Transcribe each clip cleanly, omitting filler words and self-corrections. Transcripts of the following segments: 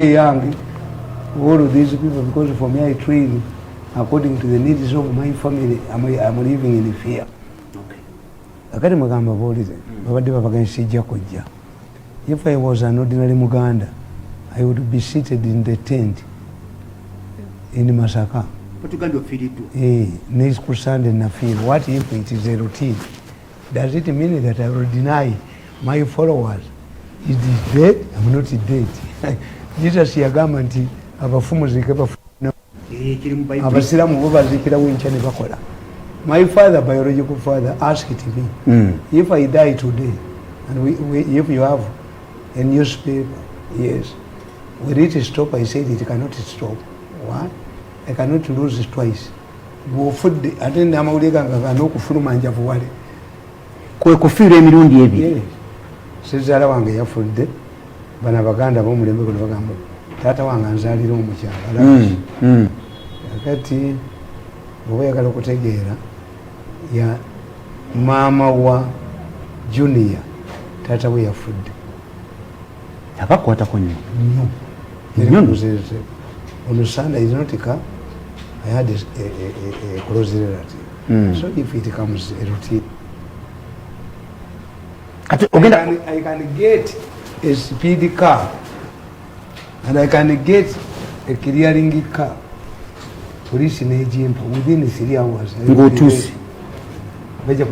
young, all of these people, because for me I train according to the needs of my family. I'm living in fear. Okay. Akati magamba bolize babadde babaganishijja kujja. If I was an ordinary Muganda, I would be seated in the tent in Masaka. But you can't feel it too. Next Sunday na feel. What if it is a routine? Does it mean that I will deny my followers? Is it dead? I'm not dead. Jesus yagamba nti abafumu zike bafuna abasiramu bo bazikira wencha ne bakola. My father, biological father, asked me if I die today, and if you have a newspaper, yes, will it stop? I said it cannot stop. What? I cannot lose it twice. Go food atende amawulira ngano okufuluma njavu wale. Kwe kufiira emirundi ebiri. Sizala wange yafudde. Bana baganda bomulembe ko bagamba tata wange anzalira omukyala. Akati oba yagala okutegeera ya mama wa Junior tata we yafudde. Abakwatako nnyo. Nnyo. On Sunday is not a I had a close relative. So if it comes a routine, I can get a speedy car and I can get a clearing car. Police in agent within 3 hours. Go to see. And I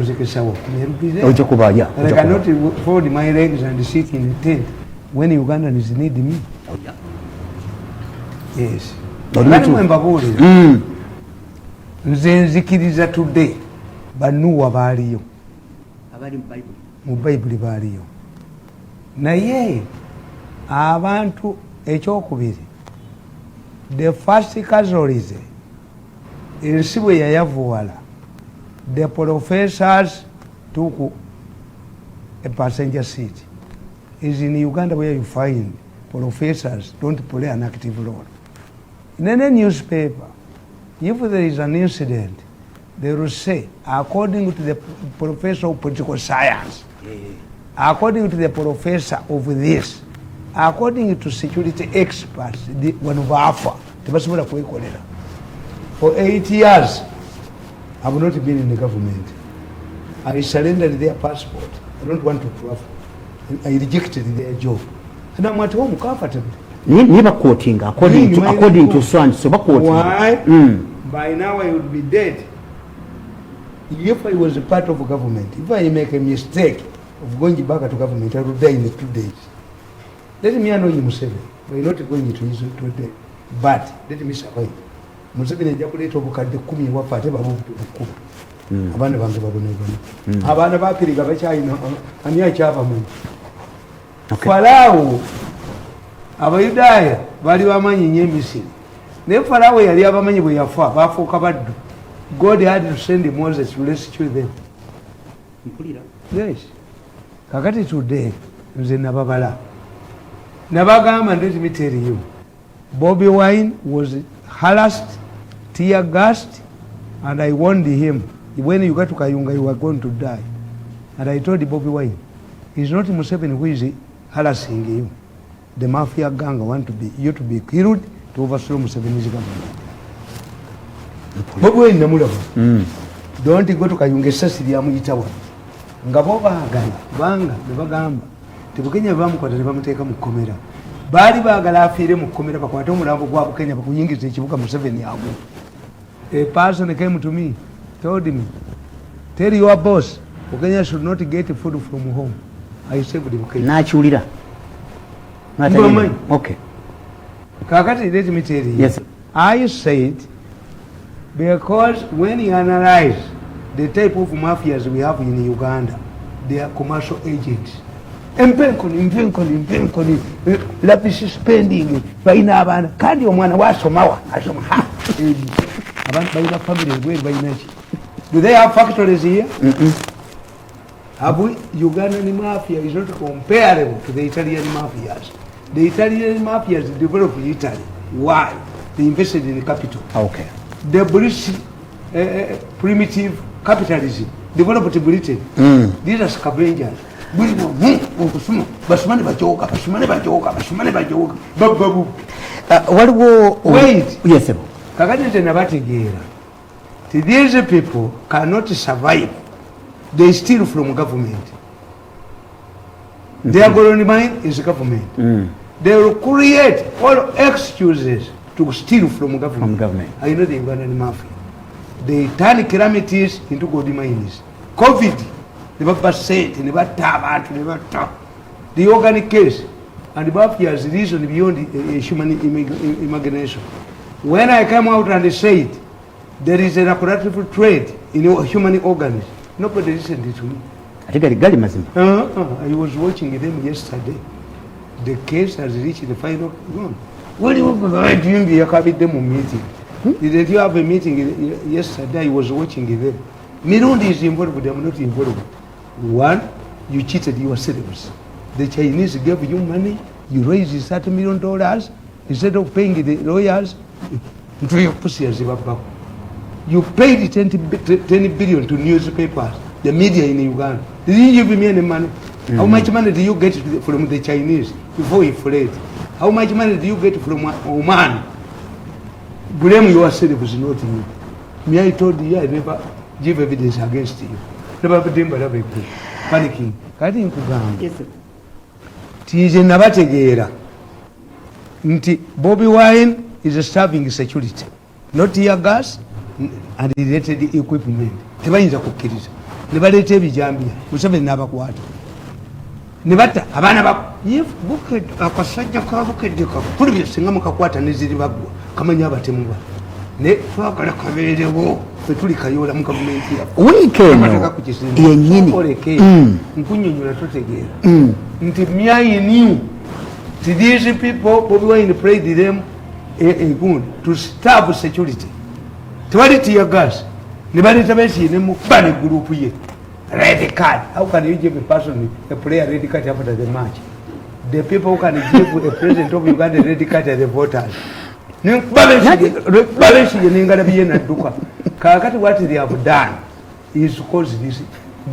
cannot fold my legs and sit in a tent when Ugandans need me. Yes. Nze nzikiriza today banuwa baaliyo mu Bayibuli baaliyo naye abantu ekyokubiri the first casualties ensi bwe yayavuwala the professors took a passenger seat. Is in Uganda where you find professors don't play an active role. In any newspaper, if there is an incident, they will say, according to the professor of political science, according to the professor of this, according to security experts, one of Alpha, for 8 years, I have not been in the government. I surrendered their passport. I don't want to travel. I rejected their job. And I'm at home comfortably. Never quoting according to so and so. Why? By now I would be dead. If I was a part of government, if I make a mistake of going back to government, I would die in 2 days. Let me annoy Museveni by not going to his today. But let me survive. Museveni ejakuleta obukadde 10 wafate babukuba. Abana bange babonebona. Abana bakiriga bakyayina ani akyavamu. Farao Abayudaaya bali bamanyi nnyo Emisiri. Naye Farao yali abamanyi bwe yafa bafuuka baddu. God had to send Moses to rescue them. Yes. Kakati today nze nababala. Nabagamba let me tell you. Bobi Wine was harassed, tear gassed, and I warned him when you got to Kayunga you are going to die. And I told Bobi Wine, it's not Museveni who is harassing you. The mafia gang want you to be killed to overthrow Museveni's government. Bobi Wine namulaba. Don't go to Kayunga Sasiri amuyitawa. Nga bo baagala banga ne bagamba tebukenya bamukwata ne bamuteeka mu kkomera. Baali baagala afiire mu kkomera bakwate omulambo gwa Bukenya bakuyingiza ekibuga Museveni ago. A person came to me, told me, tell your boss, Bukenya should not get food from home. I saved Bukenya. Nakiwulira. Okay. Kakati, let me tell you. Yes. I said, because when you analyze the type of mafias we have in Uganda, they are commercial agents. Mpenkoni, lapisi spending, baina abana, kandi omwana wasomawa, asoma ha. Abantu baina families where baina chi. Do they have factories here? Ugandan mafia is not comparable to the Italian mafias. The Italian mafias developed in Italy. Why? They invested in the capital. Okay. The British primitive capitalism developed in Britain. These are scavengers. basumane bajoka basumane bajoka basumane bajoka babu waliwo wait yes kakati nze nabategeera these people cannot survive. They steal from government. Their gold mine is government. They will create all excuses to steal from government. I know the Ugandan mafia. They turn calamities into gold mines. COVID, never said, never tap, never talk. The organic case and the mafia is reason beyond human imagination. When I come out and say it, there is a laboratory trade in human organs. Nobody listened to me. I was watching them yesterday. The case has reached the final one. What do you doing? You have them meeting. Did you have a meeting yesterday? I was watching them. Mirundi is involved with them, not involved. One, you cheated yourselves. The Chinese gave you money, you raised $30 million instead of paying the lawyers. You paid 10 billion to newspapers, the media in Uganda. Did you give me any money? How much money do you get from the Chinese before you fled? How much money do you get from Oman? Blame yourselves, not me. Me, I told you I never give evidence against you. Never panicking. Kati nkugamba. Yes, sir. Tije nabategeera nti Bobi Wine is serving security, not tear gas and related equipment. Tebayinza kukkiriza ne baleeta ebijambia Museveni n'abakwata ne batta abaana akasajja kabukedde kakulu singa mukakwata ne ziri baggwa kamanya abatemu ba ne twagala kabeerewo ffe tuli kayoola mu gavumenti yaffe wiikeeno yennyini nkunyonyola totegeera nti myai knew these people Bobi Wine prayed them good to starve security. Tewali tear gas ne baleeta beesiine mu kuba ne gurupu ye red card. How can you give a person a player red card after the match? The people who can give a president of Uganda red card are the voters. Babesiye nengala biye nadduka kakati what they have done is cause this.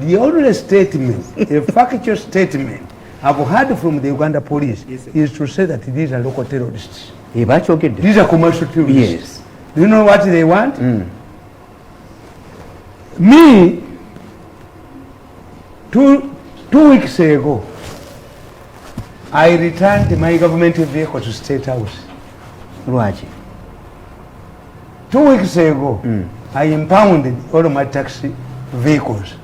The only statement, a factual statement I've heard from the Uganda police is to say that these are local terrorists. These are commercial terrorists. Yes. Do you know what they want? Me, two weeks ago, I returned my government vehicle to State House. Lwaki? 2 weeks ago, I impounded all my taxi vehicles.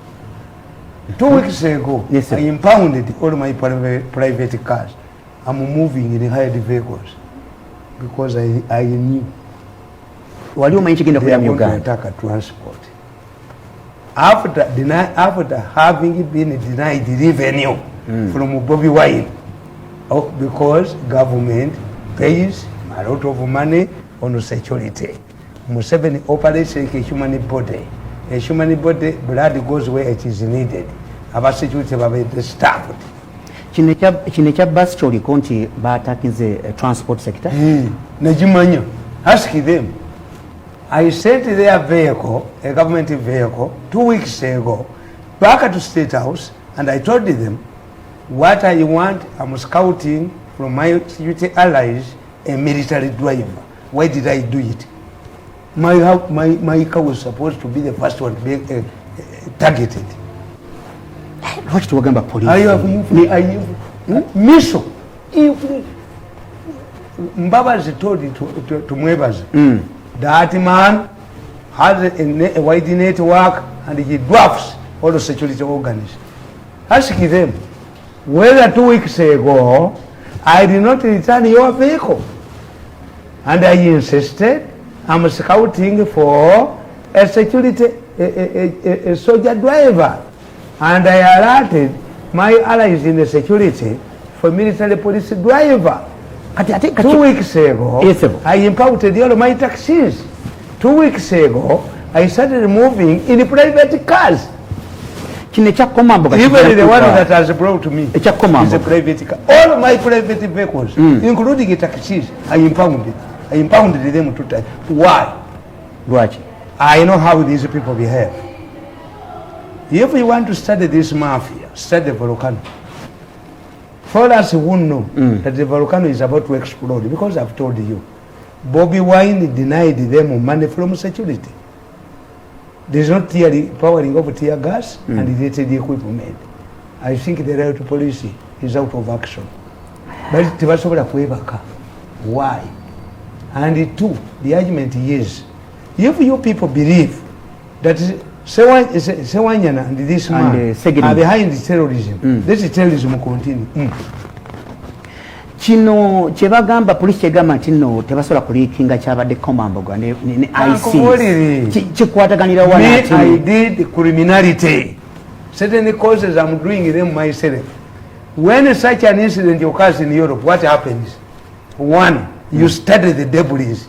2 weeks ago, yes, I impounded all my private cars. I'm moving in hired vehicles because I knew wali omanyi kigenda kuyamba Uganda transport. After having been denied revenue from Bobi Wine, because government pays a lot of money on security. Museveni operates like a human body. A human body, blood goes where it is needed. Aba security babe staffed. Kino ekya bus kyoliko nti baatakinze transport sector. Najimanya. Ask them. I sent their vehicle, a government vehicle, 2 weeks ago, back to State House, and I told them what I want. I'm scouting from my security allies a military driver. Why did I do it? My car was supposed to be the first one being targeted. What to about police? I have Miso. Mbabazi told it to Mwebazi. That man has a wide network and he dwarfs all the security organs. Ask them whether 2 weeks ago I did not return your vehicle. And I insisted I'm scouting for a security, a soldier driver. And I alerted my allies in the security for military police driver. 2 weeks ago, I impounded all my taxis. 2 weeks ago, I started moving in private cars. Even the one that has brought me is a private car. All my private vehicles, including taxis, I impounded. I impounded them 2 times. Why? I know how these people behave. If you want to study this mafia, study the volcano. For us who know that the volcano is about to explode, because I've told you, Bobby Wine denied them money from security. There's not powering of tear gas and related equipment. I think the right police is out of action. But why? And two, the argument is, if you people believe that Sewanyana and this man are behind the terrorism, let the terrorism continue. Kino kyebagamba police kyegamba nti nno tebasobola kuliikinga kyabadde Komambogo ne IC kikwataganira wanati. I did criminality. Certain causes I'm doing them myself. When such an incident occurs in Europe, what happens? One, you study the debris.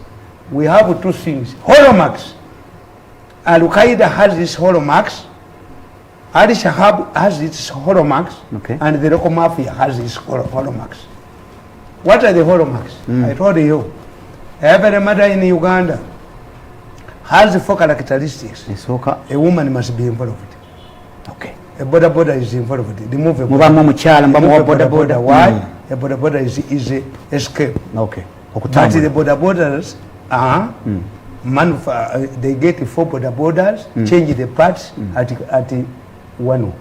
We have two things. Holomarks. Al-Qaeda has its holomarks. Al-Shabaab has its holomarks. Okay. And the local mafia has its holomarks. What are the holomarks? I told you. Every mother in Uganda has 4 characteristics. A woman must be involved. Okay. A border is involved. The movement. Why? A border is escape. Okay. But the borders are they get 4 borders, change the parts at one.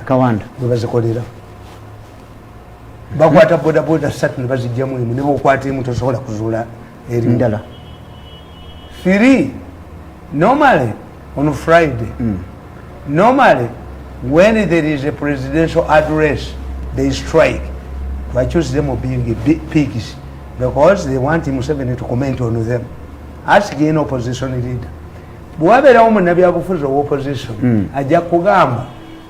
Kawanda. Bakwata boda satu bazijjamu ne bokwata emu tosobola kuzuula eri ndala. 3, normally on Friday, normally when there is a presidential address, they strike. They choose them of being pigs because they want Museveni to comment on them. Ask any opposition leader. Bwabera omunabi abufuza opposition ajja kugamba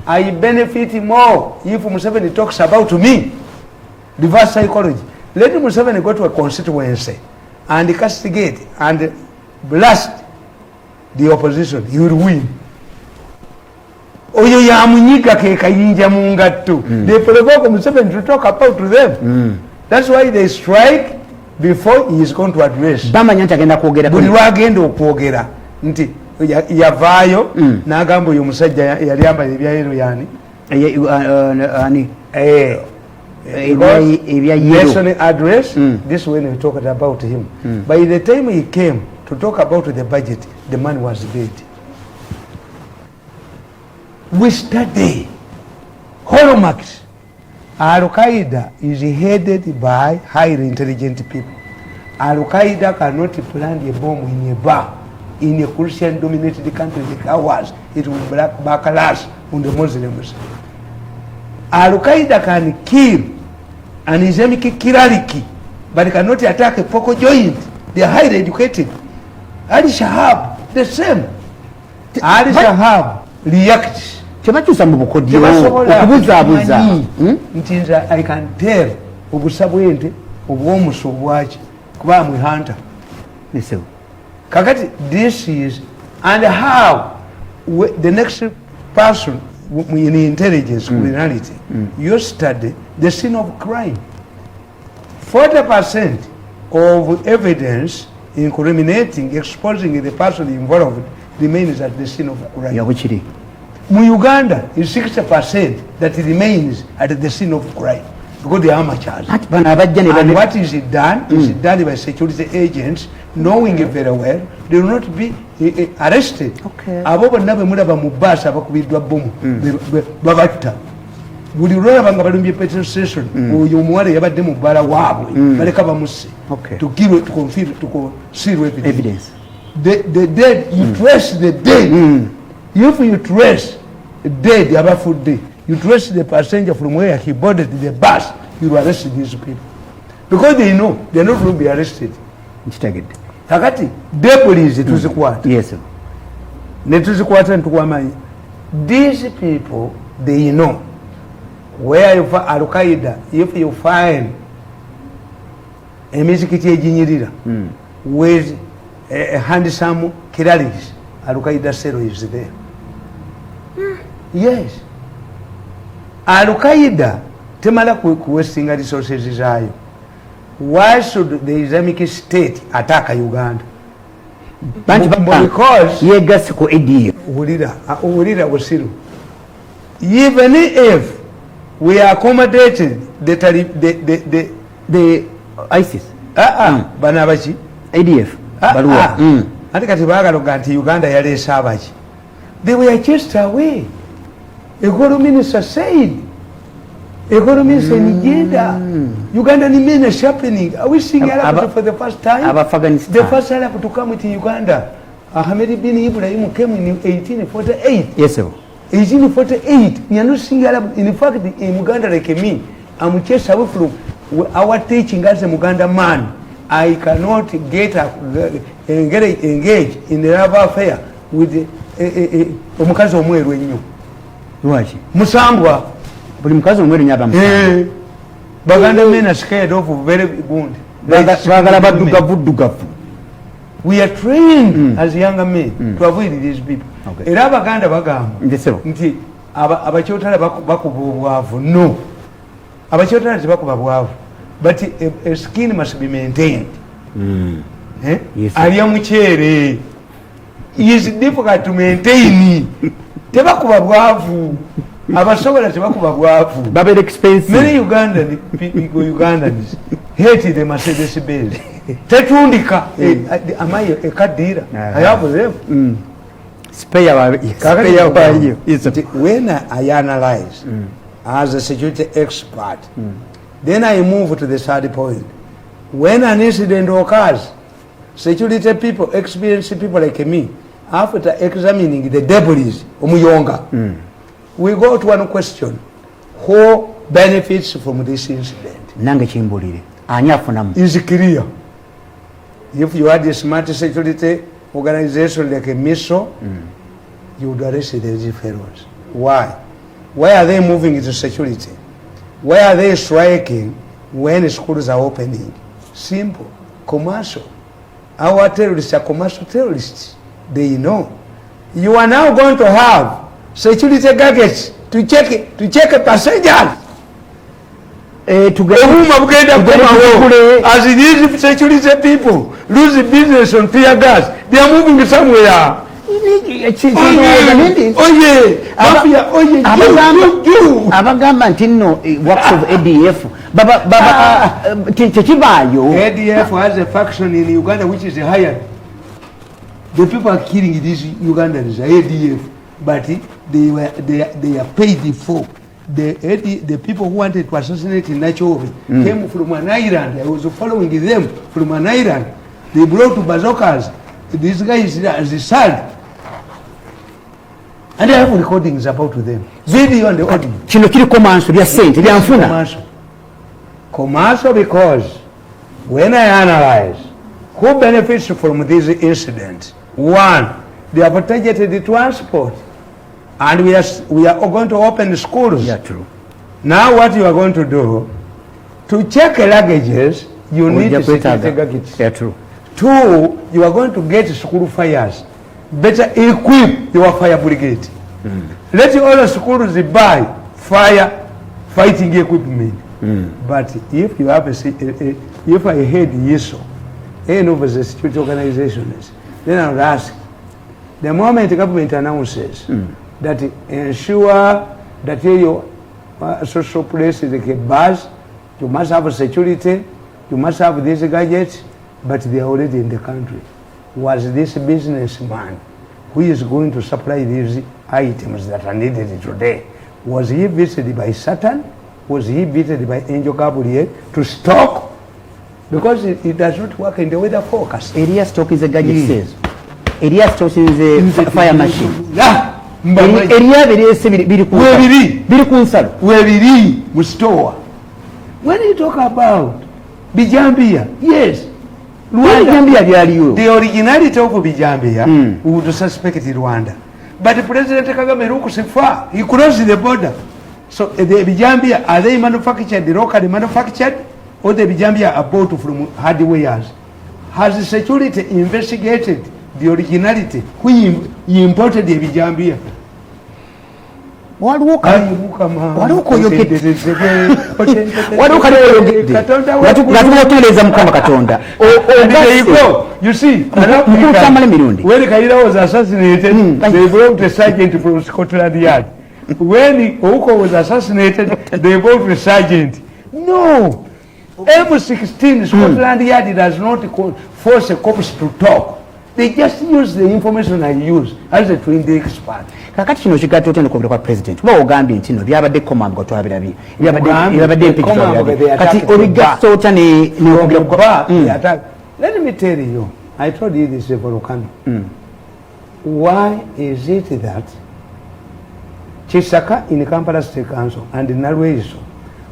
I benefit more if Museveni talks about me. Reverse psychology. Let Museveni go to a constituency and castigate and blast the opposition. He will win. Oyo yamunyiga ke kayinja mu ngatto. They provoke Museveni to talk about to them. That's why they strike before he is going to address. Bamanya nti agenda kwogera. Buli lwagenda okwogera nti yavaayo n'agamba oyo omusajja yali yambaye ebyayero yani. National address, this when we talked about him. By the time he came to talk about the budget, the man was dead. We study hallmarks. Al-Qaeda is headed by highly intelligent people. Al-Qaeda cannot plant a bomb in a bar in a Christian dominated country like ours. It will backlash on the Muslims. Al-Qaeda can kill an Islamic kirariki, but it cannot attack a focal joint. They are highly educated. Al-Shabaab, the same. Al-Shabaab reacts. I can tell obusabwente obwomuso bwaki kuba mu hunter. Kakati this is and how the next person in intelligence criminality you study the scene of crime. 40% of evidence incriminating, exposing the person involved remains at the scene of crime. Mu Uganda is 60% that remains at the scene of crime because they are amateurs. And what is it done? Is it done by security agents knowing it very well? They will not be arrested. Abo bonna bwe mulaba mu bus abakubiddwa bomu babatta. Buli lwalaba balumbye petrol station oyo omuwala yabadde mu bbala waabwe baleka bamusse to conceal evidence. The dead, you trace the dead. If you trace dead, abafudde, you trace the passenger from where he boarded the bus, you arrest these people. Because they know they are not going to be arrested. Kakati, debris tuzikwata. Yes, sir. Netuzikwata ntukwamanya. These people, they know where you find Al-Qaeda, if you find a mizikiti ejinyirira with a handsome kiraliki, Al-Qaeda cell is there. Yes. Al-Qaeda temala kuwestinga resources zayo. Why should the Islamic State attack Uganda? because yegas ku ADF ulira busiru even if we are accommodated the ISIS bana bachi ADF baluwa ati kati bagaloga nti Uganda yaleese abaki they were chased away. Economy minister said economy is an agenda. Ugandan men are sharpening. Are we seeing Arab for the first time? The first Arab to come to Uganda, Ahmed bin Ibrahim came in 1848. Yes, sir. 1848. You are not seeing Arab. In fact, in Uganda like me, I'm chased away from our teaching as a Uganda man. I cannot get engaged in a love affair with omukazi omweru ennyo. Lwaki? Musambwa. Buli mukazi omweru nnyo abamusambwa. Baganda men are scared of very good. Bagala baddugavu. We are trained as younger men to avoid these people. Era Abaganda bagamba nti abakyotala bakuba obwavu. No. Abakyotala tebakuba bwavu. But a skin must be maintained. Yes, alya mukyere is difficult to maintain. Tebakuba bwavu. Abasobola tebakuba bwavu. Babel expensive. Many Ugandans hate the Mercedes Benz. Tetundika amaye ekadira. I have them. When I analyze as a security expert, then I move to the third point. When an incident occurs, security people, experienced people like me, after examining the debris, we go to one question: who benefits from this incident? Is clear. If you had a smart security organization like a MISO, you would arrest these fellows. Why? Why are they moving into security? Why are they striking when schools are opening? Simple. Commercial. Our terrorists are commercial terrorists. They know. You are now going to have security gadgets to check passengers. As these security people lose business on tear gas, they are moving somewhere. Abagamba nti nno works of ADF tekibaayo. ADF has a faction in Uganda which is hired. The people are killing these Ugandans, ADF, but they are paid for. The people who wanted to assassinate Nachovi came from an island. I was following them from an island. They brought to bazookas. This guy is the son. And I have recordings about them. Video and the audio. Commercial because when I analyze who benefits from this incident, one, they have targeted the transport. And we are going to open the schools. Yeah, true. Now what you are going to do, to check luggages, you need to security gadgets. Yeah, true. Two, you are going to get school fires. Better equip your fire brigade. Let all the schools buy fighting equipment. But if you have if I head YESO, any of the security organizations, then I would ask, the moment the government announces that ensure that your social place is like a bus, you must have security, you must have these gadgets, but they are already in the country. Was this businessman who is going to supply these items that are needed today, was he visited by Satan? Was he visited by Angel Gabriel to stock? Because it does not work in the weather forecast. Area stock is a gadget says. Area stock is a fire machine. Area when you talk about Bijambia, yes. The originality of Bijambia, we would suspect Rwanda. But President Kagame Rukusifa, he crossed the border. So the Bijambia, are they manufactured, locally manufactured, or the Bijambia are bought from hardwares? Has the security investigated the originality? Who imported the Bijambia? waliwo kaleeza mukama katonda Tamale mirundi when Kaira was assassinated they brought a sergeant from Scotland Yard. When Ouko was assassinated they brought a sergeant. No, M16 Scotland Yard does not force a corpse to talk. They just use the information I use as a twin expert. Kakati kino kigatta otya n'okwogera kwa president kuba ogambye nti no byabadde komambwa twabirabye byabadde empikitwabirabye kati obigatta otya n'okwogera kwa Let me tell you, I told you this volcano. Why is it that Chisaka in Kampala State Council and Nalweso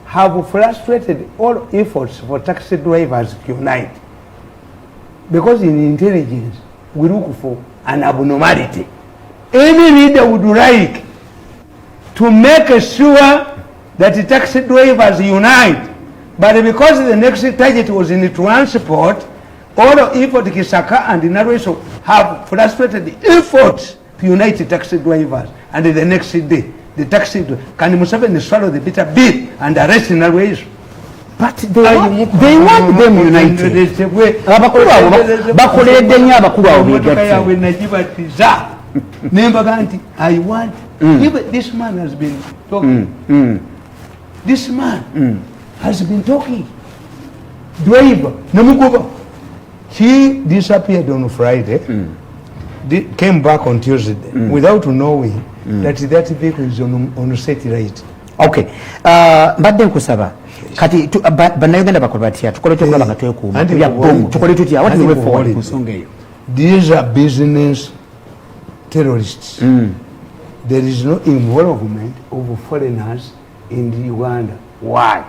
have frustrated all efforts for taxi drivers to unite? Because in intelligence, we look for an abnormality. Any leader would like to make sure that the taxi drivers unite. But because the next target was in the transport, all the effort Kisaka and the Nareso have frustrated the efforts to unite the taxi drivers. And the next day, the taxi can Museveni swallow the bitter bit and arrest the Nareso. But they want them united. Bakoledde nnyo abakulu abo begatte. I want, even this man has been talking. This man has been talking. Driver, Namugoba. He disappeared on Friday, came back on Tuesday without knowing that that vehicle is on satellite. Okay. Mbadde nkusaba. Kati bannayuganda bakola batya tukole tukola nga twekuuma bya bomu tukole tutya what we forward ku nsonga eyo. These are business terrorists. There is no involvement of foreigners in Uganda. Why?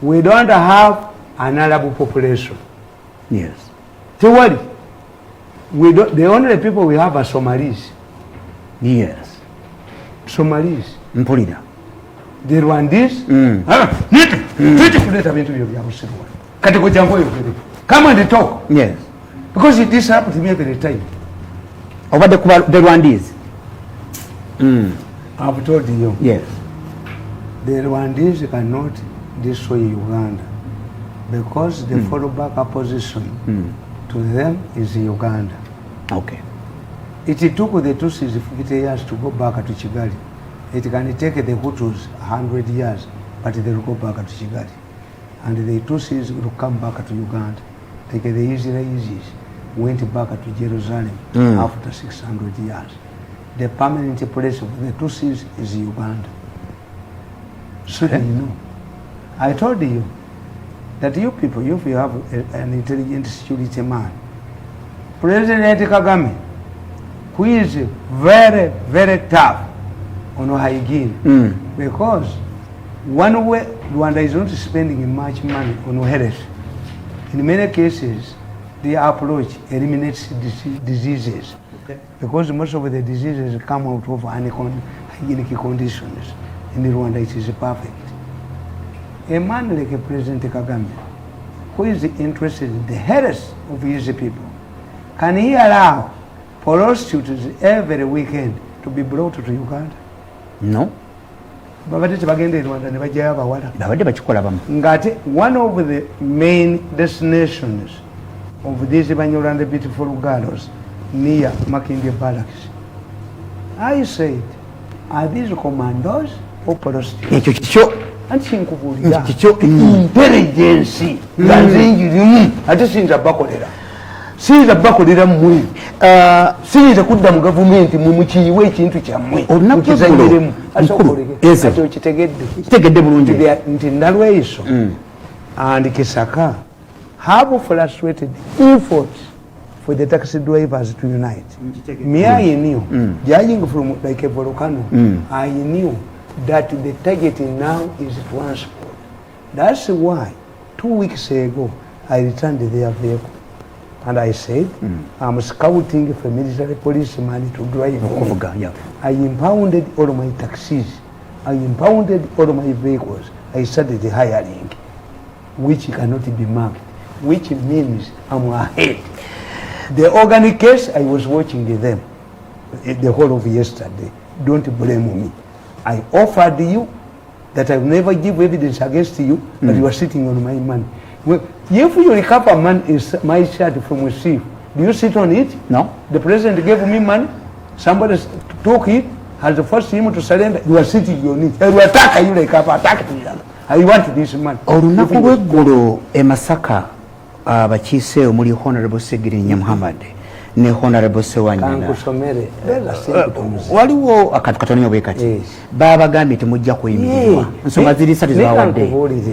We don't have an Arab population. Yes. So what? We don't, the only people we have are Somalis. Yes. Somalis. Mpulira. The Rwandese, come and talk. Yes. Because it disrupts me every time. Over the Rwandese. I've told you. Yes. The Rwandese cannot destroy Uganda because the fallback opposition to them is Uganda. Okay. It took the Tutsis 50 years to go back to Kigali. It can take the Hutus 100 years, but they will go back to Kigali. And the Tutsis will come back to Uganda. Like the Israelis went back to Jerusalem after 600 years. The permanent place of the Tutsis is Uganda. So you know. I told you that you people, if you have an intelligent security man, President Kagame, who is very, very tough on hygiene, because one way Rwanda is not spending much money on health. In many cases, the approach eliminates diseases, because most of the diseases come out of hygienic conditions. In Rwanda, it is perfect. A man like a President Kagame, who is interested in the health of his people, can he allow prostitutes every weekend to be brought to Uganda? No. One of the main destinations of these Banyolanda beautiful girls near Makindye Barracks, I said, are these commandos or prostitutes? And Sinkupulira intelligence ate siyinza bakolera siyinza bakolera mmwe siyinza kudda mu gavumenti mwe mukiyiwe ekintu kyammwe mukizanyiremu ate okitegedde bulungi nti Nalweyiso and Kisaka have frustrated efforts for the taxi drivers to unite. Me, I knew, judging from like a volcano, I knew that the target now is transport. That's why 2 weeks ago I returned their vehicle and I said, I'm scouting for military policemen to drive. I impounded all my taxis. I impounded all my vehicles. I started hiring, which cannot be marked, which means I'm ahead. The organic case, I was watching them the whole of yesterday. Don't blame me. I offered you that I will never give evidence against you, but you are sitting on my money. Well, if you recover my shirt from a thief, do you sit on it? No. The president gave me money, somebody took it, has forced him to surrender, you are sitting on it. You attack, you recover, attack me. I want this money. Olunaku lw'eggulu e Masaka abakiise omuli Honorable Segirinya Muhammad ne Honorable Sewanyana waliwo akatu katonnya bwe kati baabagambye temujja kuyimirirwa ensonga ziri ssatu zebawadde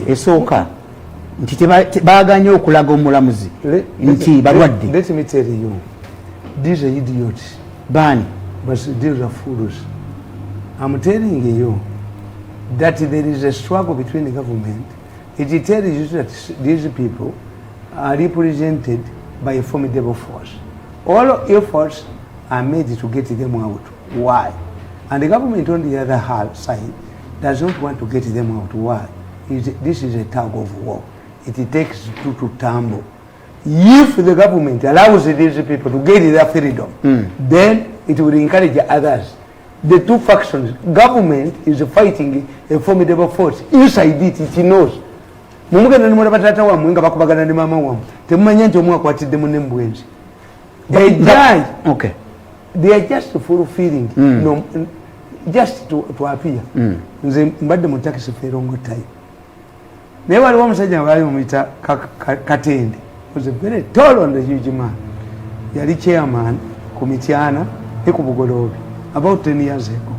esooka nti baaganye okulaga omulamuzi nti balwadde. Let me tell you, these are idiots. Bani? But these are fools. I'm telling you that there is a struggle between the government. It tells you that these people are represented by a formidable force. All efforts are made to get them out. Why? And the government on the other side does not want to get them out. Why? This is a tug of war. It takes two to tumble. If the government allows these people to get their freedom, then it will encourage others. The two factions, government is fighting a formidable force. Inside it, it knows. Mumugenda nimura batata wa mwinga bakubagana ni mama wa. Temumanya nti omwa kwatidde munne mbwenzi. They die. Okay. They are just fulfilling. No, just to appear. Nze mbadde mu taxi ferongo time. Naye waliwo omusajja bali mumuyita Katende. Was a very tall and a huge man. Yali chairman ku Mityana ne ku Bugoloobi about 10 years ago.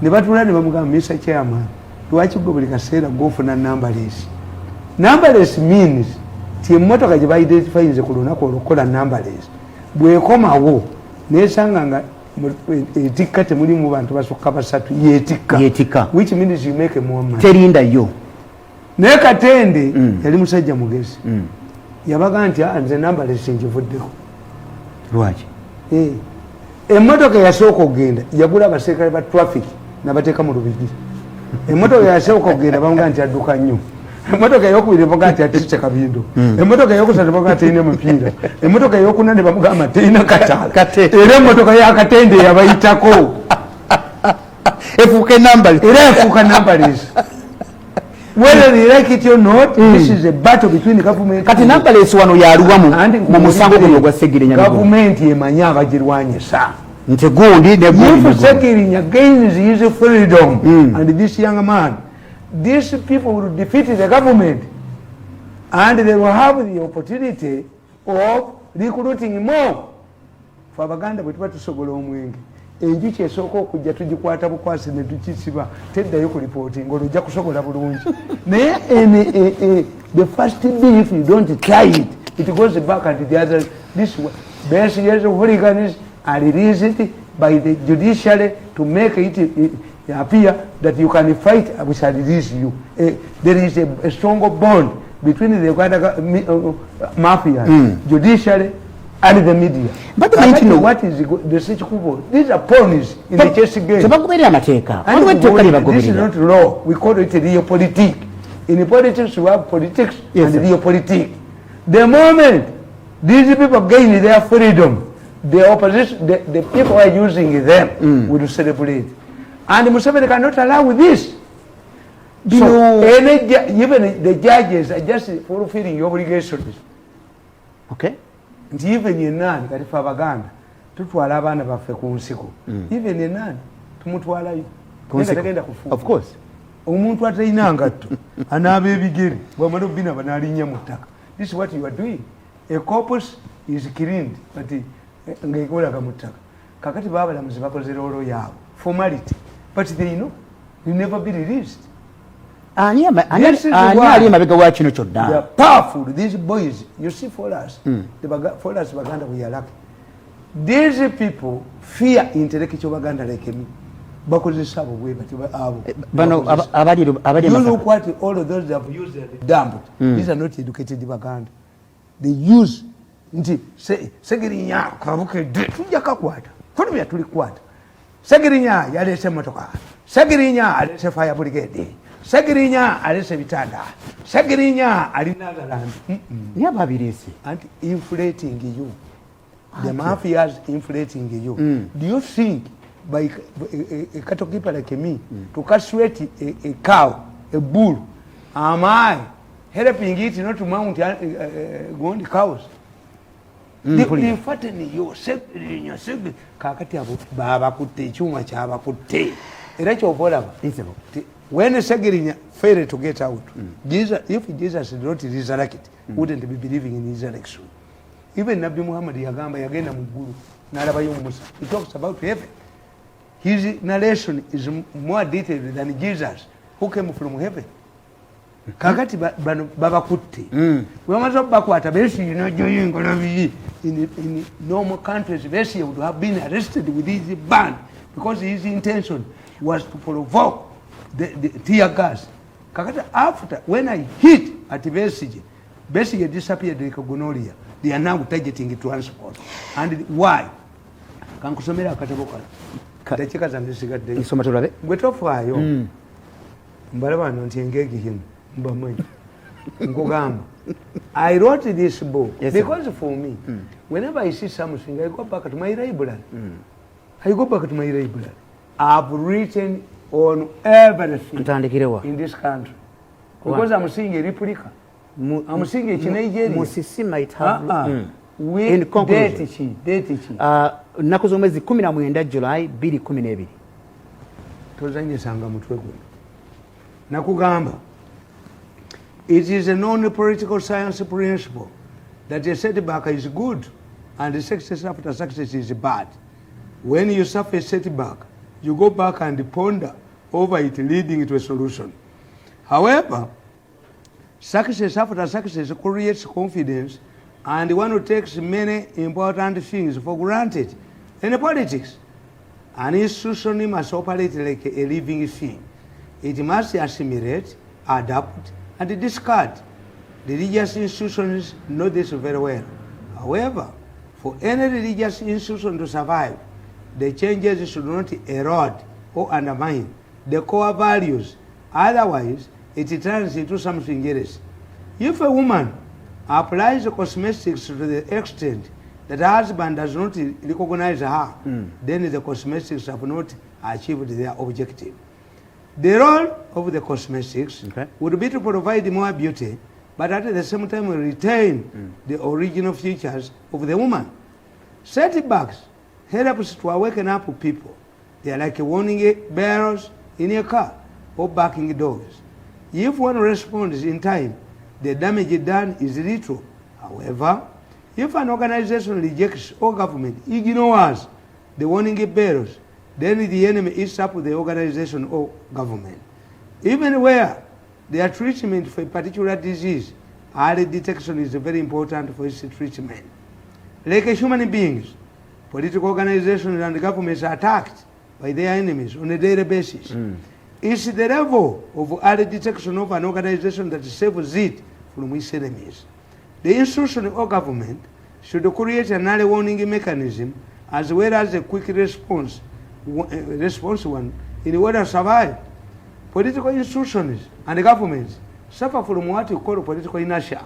Ne batula ne bamugamba Mr. Chairman, lwaki gwe buli kaseera gw'ofuna numberless? Numberless means ti emmotoka gye ba-identifyinze ku lunaku olukola numberless bw'ekomawo n'esanga nga etikka temulimu bantu basukka basatu yeetikka, which means you make more money. Terinda yo. Naye Katende yali musajja mugezi. Yabaga nti nze numberless ngivuddeko. Lwaki? Emmotoka yasooka okugenda yagula abaserikale ba traffic n'abateeka mu lubigi. Emmotoka yasooka okugenda bamuga nti adduka nnyo. Emmotoka eyokubiri bamuga nti atisse kabindo. Emmotoka eyokusatu bamuga nti erina mupiira. Emmotoka eyokuna ne bamugamba terina kataala. Era emmotoka ya Katende yabayitako. Efuuka numberless. Era efuuka numberless. Whether they like it or not, this is a battle between the government. Kati numberless wano yaluwamu mu musango guno gwa Segirinya. Government emanya abagirwanyisa. Nti gundi ne gundi. If Segirinya gains his freedom and this young man, these people will defeat the government and they will have the opportunity of recruiting more. For Abaganda bwe tuba tusogola omwenge. Enjuki esooka okujja tugikwata bukwasi ne tukisiba teddayo ku reporting olujja kusobola bulungi. Naye the first beef you don't try it, it goes back at the other. This best years of hooligans are released by the judiciary to make it appear that you can fight, we shall release you. There is a strong bond between the Uganda mafia, judiciary, and the media. But what is the such people? These are ponies in the chess game. This is not law. We call it real politic. In politics, we have politics and real politic. The moment these people gain their freedom, the opposition, the people are using them will celebrate. And Museveni cannot allow this. So even the judges are just fulfilling your obligations. Okay. Nti even yenani kati fa Abaganda tutwala abaana baffe ku nsiko. Even yenani tumutwalayo. Tagenda kufuuka. Of course. Omuntu atalina ngatto anaaba ebigere bw'amala obbina banaalinnya mu ttaka. This is what you are doing. A corpus is cleaned kati ng'ekolaga mu ttaka. Kakati baabalamuzi bakoze roolo yaabwe. Formality. But they know will never be released. Ani mabega wa kino kyonna. They are powerful, these boys. You see, for us, for us Baganda, we are lucky. These people fear intellectual Baganda like me. Because you look what all of those that have used and dumped. These are not educated Baganda. They use Segirinya kabuke tujja kakwata. Kono bya tuli kwata. Segirinya yalese motoka. Segirinya alese fire brigade. Segirinya alese bitanda. Segirinya alina land. Niya babiresi. And inflating you. The mafia is inflating you. Do you think by a cattle keeper like me to castrate a cow, a bull, am I helping it not to mount going cows? They fatten yourself kakati abo baba kutte chuma chaba kutte era chobola when a segerinya failed to get out Jesus, if Jesus did not resurrect it, wouldn't be believing in resurrection. Even Nabi Muhammad yagamba yagenda mu ggulu n'alabayo Musa. He talks about heaven. His narration is more detailed than Jesus who came from heaven. Kakati baba kutte wamaze bakwata besi joyingola biyi in normal countries besi would have been arrested with his band because his intention was to provoke the tear gas. Kakati after when I hit at Besige disappeared like gonorrhea. They are now targeting transport. And why? Kankusomera akataboka ndachika zange sigadde nsoma tulabe gwetofaayo mbalaba nti engege hino mbamanyi nkugamba I wrote this book because for me whenever I see something I go back to my library. I've written on everything in this country because I'm seeing a replica. I'm seeing a Nigeria. Musisi might have in conclusion nnaku z'omwezi 19 July 2012 tozanyisanga mutwe gwe nakugamba it is a non-political science principle that a setback is good and the success after success is bad. When you suffer a setback, you go back and ponder over it, leading to a solution. However, success after success creates confidence, and one takes many important things for granted. In politics, an institution must operate like a living thing. It must assimilate, adapt, and discard. Religious institutions know this very well. However, for any religious institution to survive, the changes should not erode or undermine the core values. Otherwise, it turns into something else. If a woman applies cosmetics to the extent that her husband does not recognize her, then the cosmetics have not achieved their objective. The role of the cosmetics would be to provide more beauty, but at the same time retain the original features of the woman. Setbacks helps to awaken up people. They are like warning bells in a car or barking dogs. If one responds in time, the damage done is little. However, if an organization rejects or government ignores the warning bells, then the enemy eats up the organization or government. Even where their treatment for a particular disease, early detection is very important for its treatment. Like human beings, political organizations and governments are attacked by their enemies on a daily basis. It's the level of early detection of an organization that saves it from its enemies. The institution or government should create an early warning mechanism as well as a quick response one in order to survive. Political institutions and governments suffer from what you call political inertia.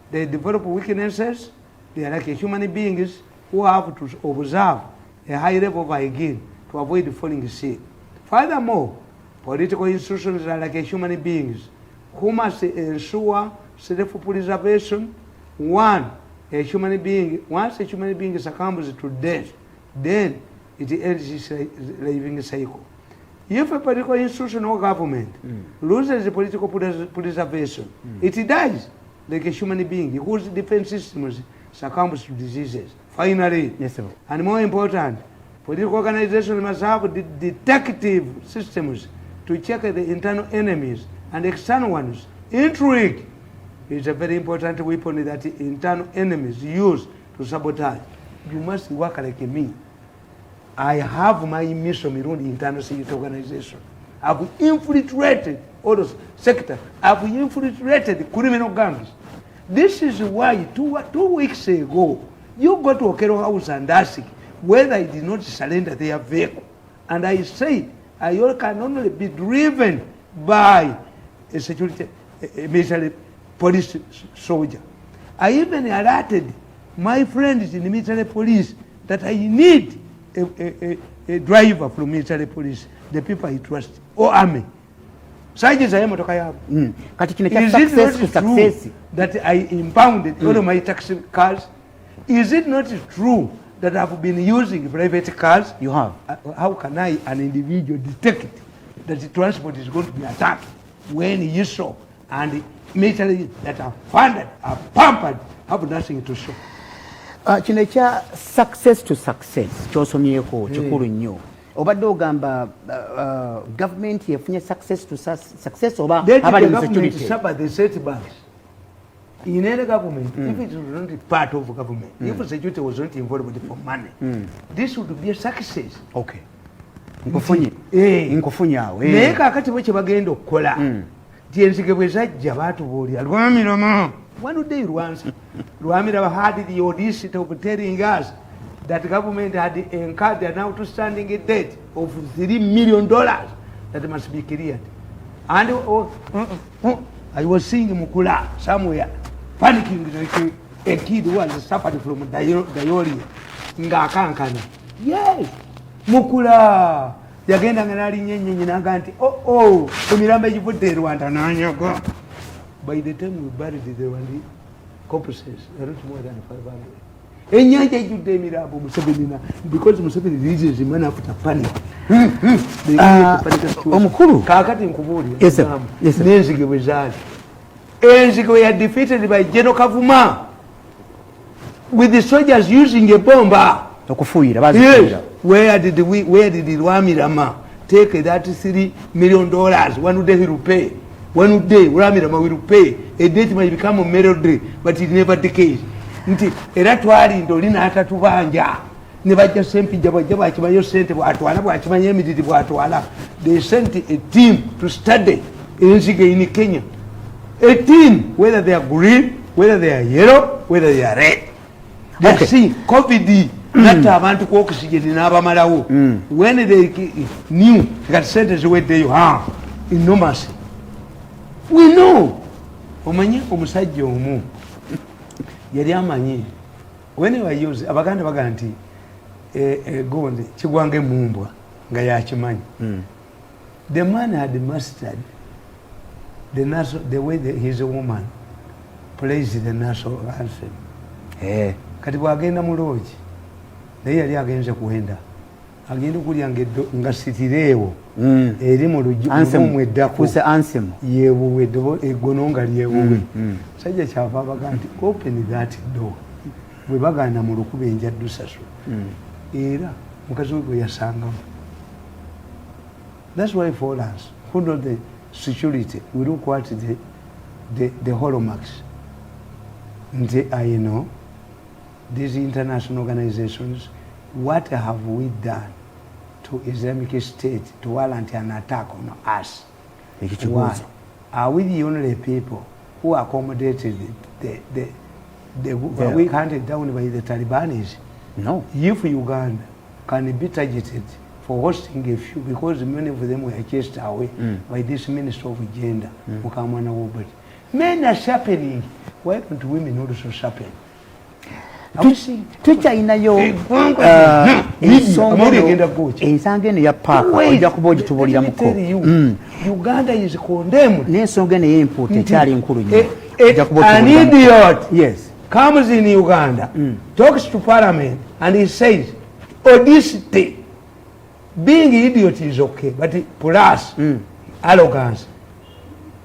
They develop weaknesses. They are like human beings who have to observe a high level of hygiene to avoid falling sick. Furthermore, political institutions are like human beings who must ensure self-preservation. Once a human being succumbs to death, then it ends its living cycle. If a political institution or government loses the political preservation, it dies like a human being whose defense systems succumbs to diseases. Finally, and more important, political organizations must have detective systems to check the internal enemies and external ones. Intrigue is a very important weapon that internal enemies use to sabotage. You must work like me. I have my mission mirundi internal security organization. I've infiltrated all those sectors. I've infiltrated criminal gangs. This is why 2 weeks ago, you go to Okero House and ask whether I did not surrender their vehicle. And I said, I can only be driven by a security, a military police soldier. I even alerted my friends in the military police that I need a driver from military police, the people he trusts, or army. Is it not true that I impounded all of my taxi cars? Is it not true that I've been using private cars? You have. How can I, an individual, detect that the transport is going to be attacked when you saw and military that are funded, are pampered, have nothing to show? Kino ekya success to success kyosomyeko kikulu nnyo. Obadde ogamba government yefunye success to success oba abali mu security. The setbacks. In any government, if it was not part of government, if security was not involved for money, this would be a success. Okay. Nkufunye awo. Naye kakati bwe kye bagenda okukola nti enzige bwe zajja baatubuulira Lwamirama. One day Lwamirama had the audacity of telling us that government had incurred an outstanding debt of $3 million that must be cleared. And I was seeing Mukula somewhere panicking like a kid who has suffered from diarrhea. Ngakankana. Yes. Mukula. Yagenda nganali nyenye naganti kumiramba ekivudde Rwanda nanyogo. By the time we buried the Rwanda corpses, there was more than 500. Enyanja ejjudde emirambo Museveni because Museveni releases him after panic. Omukulu kakati nkubuulira n'enzige bwe zaali. Enzige were defeated by General Kavuma with the soldiers using a bomber. Okufuuyira bazifuuyira. Where did Lwamirama take that $3 million? One day he will pay. One day Lwamirama will pay. A date might become a melody, but it never decays. Nti era twali ndolina atatubanja ne bajja sempijja bajja bakimanyo sente bwatwala bwakimanya emititi bwatwala. They sent a team to study enzige in Kenya. A team, whether they are green, whether they are yellow, whether they are red. They see COVID natta abantu ku oxygen n'abamalawo. When they knew that sentence where they are enormous. We know. Omanyi omusajja omu yali amanyi when we use abaganda bagamba nti gonde kigwange mumbwa nga yakimanyi. The man had mastered the way his woman plays the national anthem. Kati bwagenda mu loogi naye yali agenze kuwenda agenda okulya nga sitireewo eri mu lumu eddako yeewuwe eggono nga lyewuwe. Sajja kyava abaga nti open that door. Bwe bagaana mu lukuba enjaddu sasula era mukazi we gwe yasangamu. That's why for us who know the security we look at the hallmarks. Nti I know these international organizations, what have we done to Islamic State to warrant an attack on us? Why? Are we the only people who accommodated the weak handed down by the Talibanis? No. If Uganda can be targeted for hosting a few, because many of them were chased away by this Minister of Gender, Mukamwana Wobert. Men are sharpening. Why don't women also sharpen? Tukyayinayo ensonga eno ya paaka ojja kuba ogitubuuliramuko. Uganda is condemned. N'ensonga eno ey'empuuta ekyali nkulu nnyo. An idiot comes in Uganda, talks to Parliament, and he says, audacity. Being idiot is okay, but plus arrogance.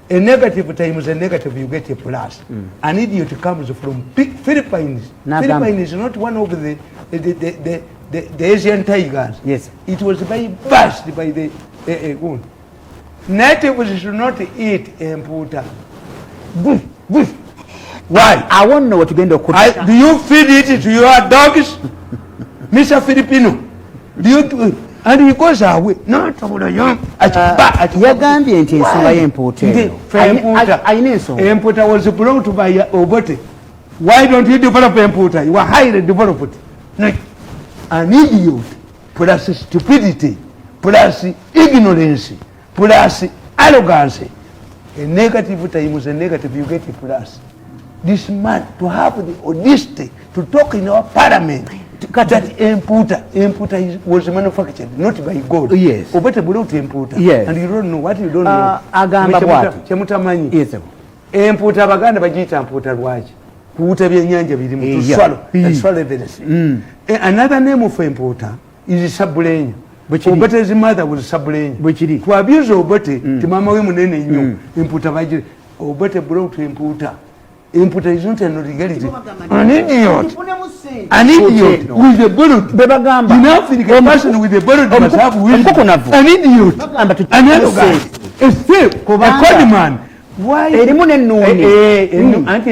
A negative times a negative, you get a plus. An idiot comes from Philippines. Philippines is not one of the Asian tigers. Yes. It was bashed by the natives should not eat emputa. Why? I won't know what you're going to cook. Do you feed it to your dogs, Mr. Filipino? Do you? And he goes away. Not yagambye nti ensonga y'empuuta ayina ensonga. Empuuta was brought by Obote. Why don't you develop empuuta? You are highly developed. An idiot plus stupidity plus ignorance plus arrogance. A negative times a negative, you get a plus. This man to have the audacity to talk in our parliament that imputer was manufactured not by God. Yes. Obete buluti imputer. Yes. And you don't know what you don't know. Agamba bwati. Chemutamanyi. Yes. Imputer baganda bagita imputer lwachi. Kuuta byennyanja birimu to swallow. And swallow everything. Another name of imputer is Sabulenya. Obete's mother was Sabulenya. To abuse Obete, to mama we munene nnyo. Imputer bagita. Obete buluti imputer. Imputer is not an originality. An idiot. An idiot with a bullet. Enough in a person with a bullet must have wisdom. An idiot. Another guy. A thief. A conman. Why? Anti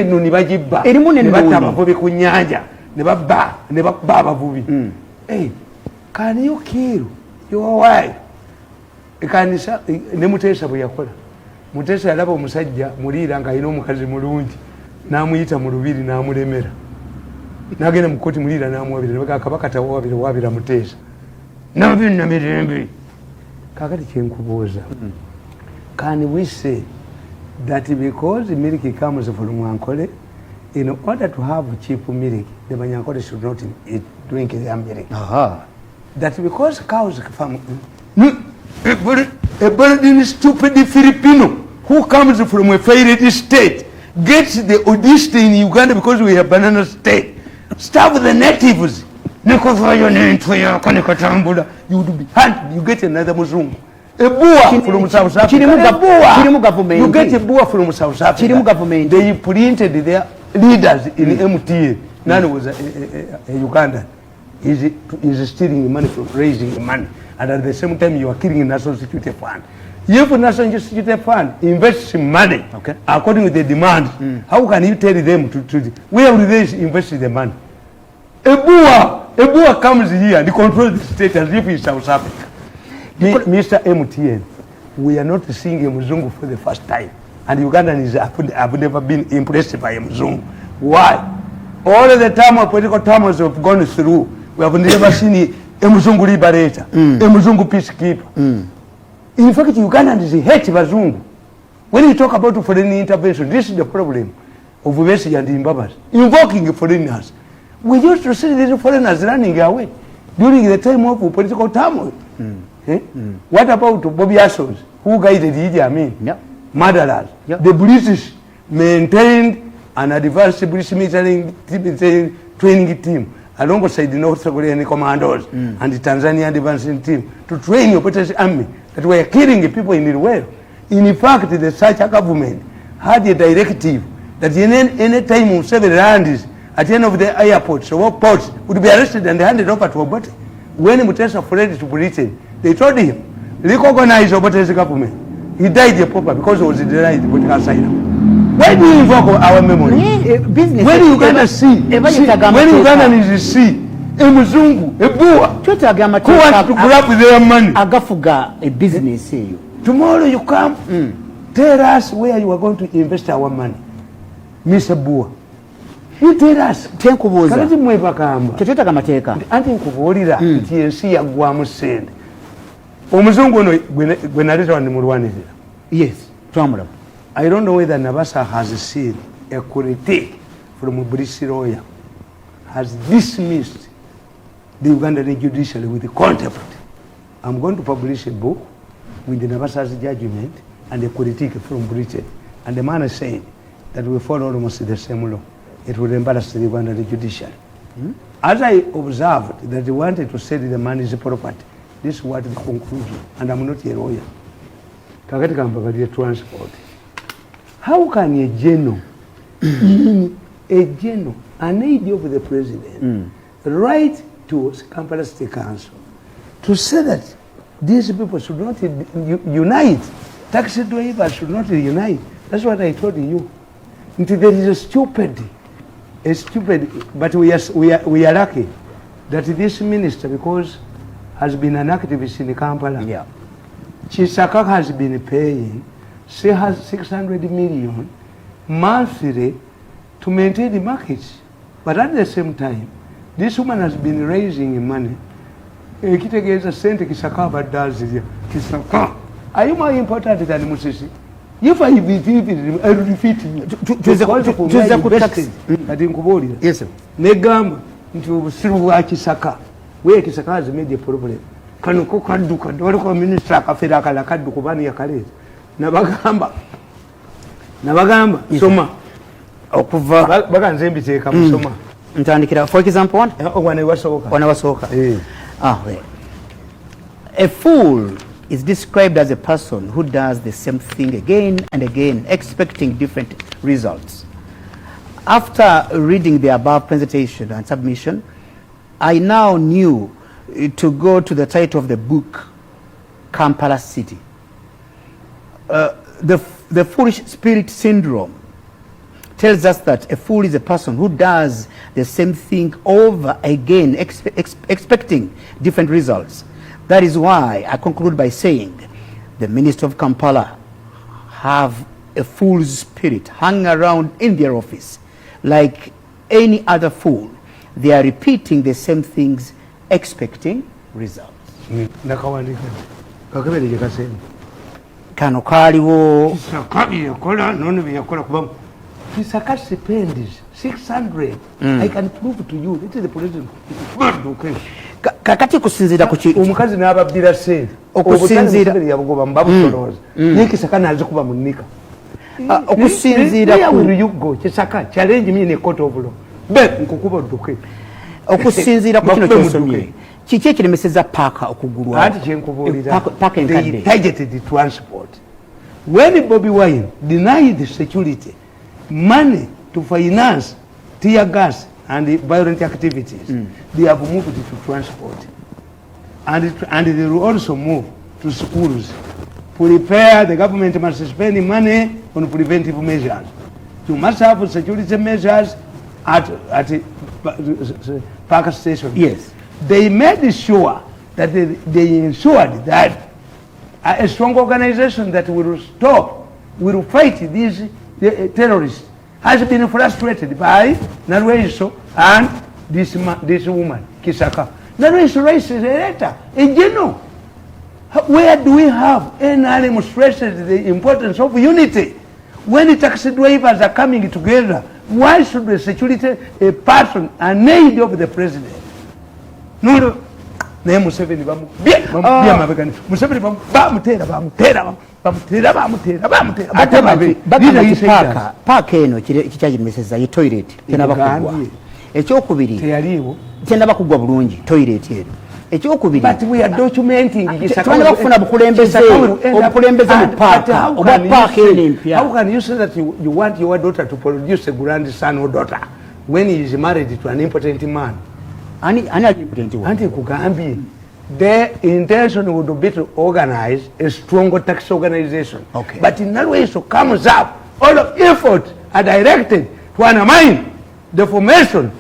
Nuni Bajiba. Nebatama Bobi Kunyanja. Never Baba Bubi. Hey, can you kill your wife? Can you Nemutesa Boyakola? Mutesa Labo Musaja, Murida, and Kaino Murunji. Namuyita mu lubiri namulemera nagenda mukoti mulira namwabira bakakabakata wabira mutesa nabinna mirembe kakati kyenkubuuza can we say that because milk comes from Nyankole, in order to have cheap milk the Nyankole should not drink their milk? That because cows farm a burden stupid Filipino who comes from a failed state gets the audacity in Uganda because we have banana state. Starve the natives. You would be hunted. You get another Muslim. A boa from South Africa. You get a boa from South Africa. They printed their leaders in MTA. None was a Ugandan. Is stealing money from raising money. And at the same time you are killing a national security fund. If National Security Fund invests money according to the demand, how can you tell them to where will they invest the money? A boa comes here and controls the state as if it's South Africa. Mr. MTN, we are not seeing a Mzungu for the first time. And Ugandans have never been impressed by a Mzungu. Why? All the time our political terms have gone through, we have never seen a Mzungu liberator, a Mzungu peacekeeper. In fact, Ugandans hate Bazungu. When you talk about foreign intervention, this is the problem of Wesi and Zimbabwe. Invoking foreigners. We used to see these foreigners running away during the time of political turmoil. What about Bobby Assos, who guided Idi Amin? Murderers. The British maintained an advanced British military training team alongside the North Korean commandos and the Tanzanian advancing team to train the British army that were killing people in the world. In fact, the Sacha government had a directive that in any time of 7 lands at the end of the airport, so ports would be arrested and handed over to Obote. When Mutesa fled to Britain, they told him, recognize Obote's government. He died a pauper because he was denied political asylum. Why do you invoke our memory? When you gonna see, when you gonna see a Mzungu, a Boa, who wants to grab their money? Agafuga a business. Tomorrow you come, tell us where you are going to invest our money. Mr. Boa. You tell us. Kalati mweba kamba. Teteta kama teka. Anti nkubuulira TNC yagwamu sente. Omuzungu ono gwe naleta wano mulwanirira. Yes, twamulaba. I don't know whether Nabasa has seen a critique from a British lawyer has dismissed the Ugandan judiciary with contempt. I'm going to publish a book with the Nabasa's judgment and a critique from Britain. And the man is saying that we follow almost the same law. It would embarrass the Ugandan judiciary. As I observed that they wanted to sell the money's property, this is what the conclusion, and I'm not a lawyer. Kakati kambagalia transport. How can a general, an aide of the president, write to Kampala State Council to say that these people should not unite, taxi drivers should not unite? That's what I told you. There is a stupid, but we are lucky that this minister, because has been an activist in Kampala, Chisaka has been paying, she has 600 million monthly to maintain the markets. But at the same time, this woman has been raising money. Kitegeza sente Kisaka does Kisaka. Are you more important than Musisi? If I defeat him, I will defeat you. Yes, sir. Negamba, nti obusiru bwa Kisaka we Kisaka has made a problem kano ko kadduka waliko minister akafera akala kadduka bani yakaleza nabagamba soma okuva baganze mbiteeka musoma ntandikira for example wana wasooka a fool is described as a person who does the same thing again and again expecting different results. After reading the above presentation and submission, I now knew to go to the title of the book, Kampala City. The foolish spirit syndrome tells us that a fool is a person who does the same thing over again, expecting different results. That is why I conclude by saying the Minister of Kampala have a fool's spirit hanging around in their office. Like any other fool, they are repeating the same things, expecting results. Kano kaliwo Kisaka spends 600. I can prove to you. This is the president. Kakati kusinzira kuchi omukazi n'ababbira sente okusinzira yabugoba mbabutoloza Kisaka naze kuba munika okusinzira where will you go Kisaka challenge me in a court of law be nkukuba duke okusinzira ku kino kyosomye kiki ekiremeseza paaka okugulwa ati kyenkubulira paaka enkadde targeted transport when Bobi Wine denied the security money to finance tear gas and the violent activities, they have moved to transport. And they will also move to schools. Prepare, the government must spend money on preventive measures. You must have security measures at Park Station. Yes. They made sure that they ensured that a strong organization that will stop, will fight these terrorists has been frustrated by Narweso and this woman, Kisaka. Narweso writes a letter, in general. Where do we have any stresses the importance of unity? When the taxi drivers are coming together, why should the security a person a need of the president? No. Museveni paaka eno kikyagimeseza ye toilet tenabakugwa ekyokubiri tenabakugwa bulungi toilet eno ekyokubiri tubane bakufuna bukulembeze mu paaka oba paaka eno empya. How can you say that you want your daughter to produce a grandson or daughter when he is married to an important man? The intention would be to organize a stronger tax organization. Okay. But in that way, so comes up, all of efforts are directed to undermine the formation.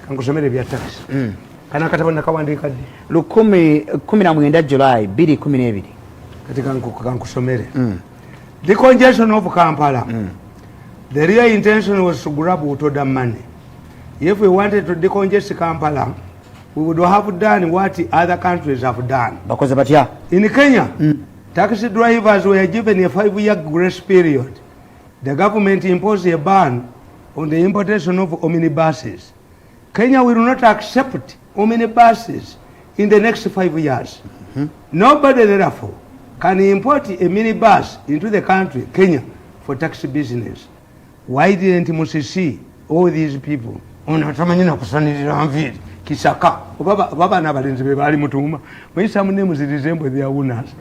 Kankusomere bya tax. Kana katabo nakawandika di. 19 July 2012. Katika kankusomere. The congestion of Kampala. The real intention was to grab Utoda money. If we wanted to decongest Kampala, we would have done what other countries have done. In Kenya, taxi drivers were given a 5-year grace period. The government imposed a ban on the importation of omnibuses. Kenya will not accept omnibuses in the next 5 years. Nobody, therefore, can import a minibus into the country, Kenya, for taxi business. Why didn't Musisi, all these people, Kisaka, Baba Nabalinzi, Mutuma, when some names resemble their owners,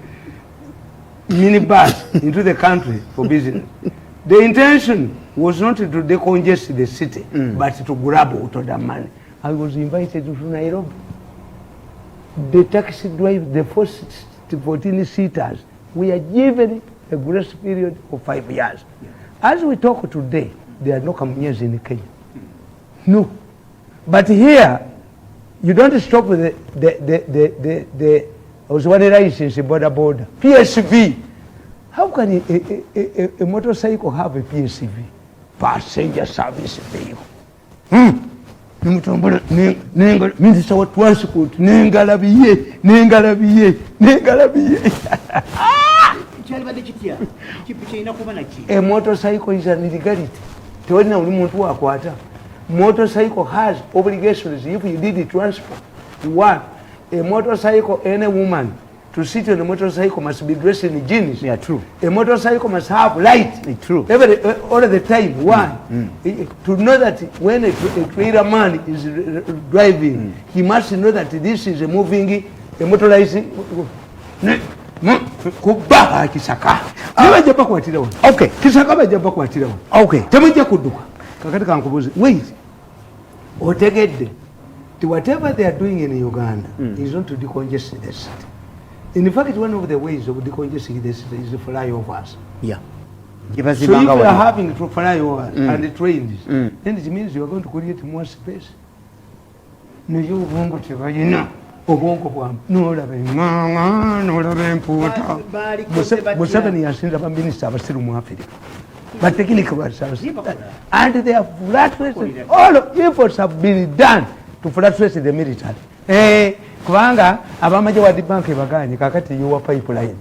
minibus into the country for business. The intention was not to decongest the city, but to grab Utoda money. I was invited to Nairobi. The taxi drive, the first 14 seaters, we are given a grace period of 5 years. As we talk today, there are no companies in Kenya. No. But here, you don't stop with the Oswani license border. PSV. How can a motorcycle have a PSV? Passenger service vehicle. Nimutombole Minister wa Transport nengalabiye a motorcycle is an illegality. Tewalina uli muntu wakwata. Motorcycle has obligations if you did the transport. One, a motorcycle, any woman to sit on a motorcycle must be dressed in jeans. Yeah, true. A motorcycle must have light. True. All the time. One, to know that when a trailer man is driving, he must know that this is a moving, a motorized. Kuba kisaka. Nibaje bakwatira wano. Okay. Kisaka baje bakwatira wano. Okay. Temujja kudduka. Kakati kankubuze. Wait. Otegedde. Whatever they are doing in Uganda is not to decongest the city. In fact, one of the ways of decongesting the city is the flyovers. Yeah. So if you are having to flyovers and the trains, then it means you are going to create more space. Obongo bwam nolabe nganga nolabe empuuta Museveni yasinza baminister abasiru mu Africa batekinika basabasiru and they have flattened all of efforts have been done to flatten the military kubanga abamaje wa the bank baganye kakati yuwa pipeline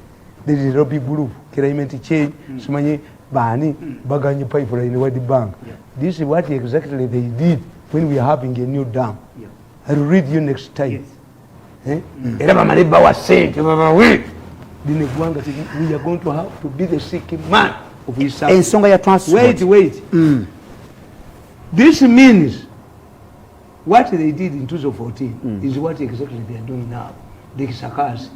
there is a big group climate change simanyi bani baganye pipeline wa the bank. This is what exactly they did when we are having a new dam. I will read you next time. Era bamaliba wa sente baba we dine gwanga we are going to have to be the sick man of his son. Ensonga ya transport. Wait. This means what they did in 2014 is what exactly they are doing now. The Kisakas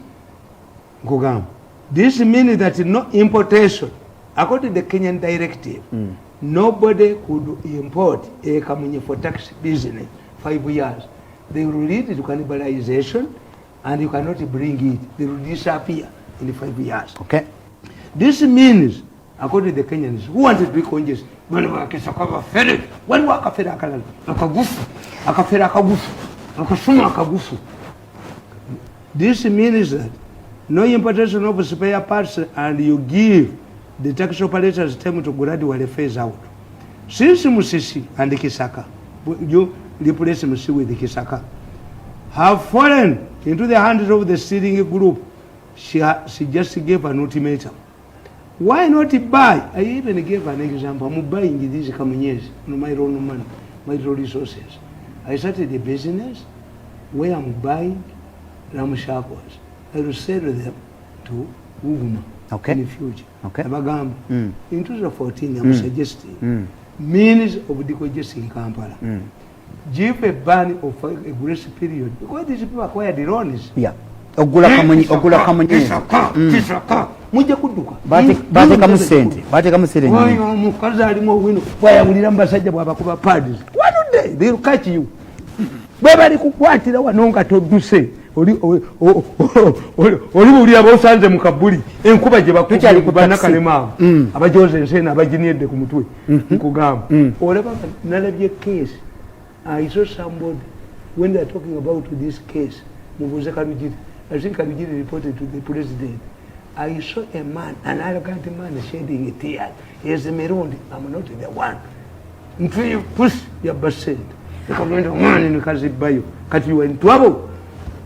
Gogam. This means that no importation, according to the Kenyan directive, nobody could import a Kamunye for tax business 5 years. They will lead to cannibalization and you cannot bring it. They will disappear in 5 years. Okay. This means, according to the Kenyans, who wanted to decongest, when this means that no importation of spare parts and you give the tax operators time to gradually phase out. Since Musisi and the Kisaka, you replace Musi with the Kisaka, have fallen into the hands of the steering group, she just gave an ultimatum. Why not buy? I even gave an example. I'm buying these coming years, my own money, my own resources. I started a business where I'm buying ram shackles. I will sell them to Uguma in the future. Okay. In 2014, I'm suggesting means of decongesting Kampala. Give a ban of a grace period because these people acquire the loans. Yeah. Ogula kamunye. Mujja kudduka. Bate kamusente. Mukazi alimu wino. Wayabulira mbasajja bwabakuba pads. One day they will catch you. Bwe bali kukwatira wano nga todduse. Oli buli abosanze mu kabuli. Enkuba gye bakukyali kubana kalema. Abajoze ensena abajiniedde ku mutwe. Nkugamba. Olaba nalabye case. I saw somebody when they are talking about this case. Mubuze Kalujiri. I think Kalujiri reported to the president. I saw a man, an arrogant man shedding a tear. He is a mirundi. I'm not the one. Until you push your percent. You are in trouble.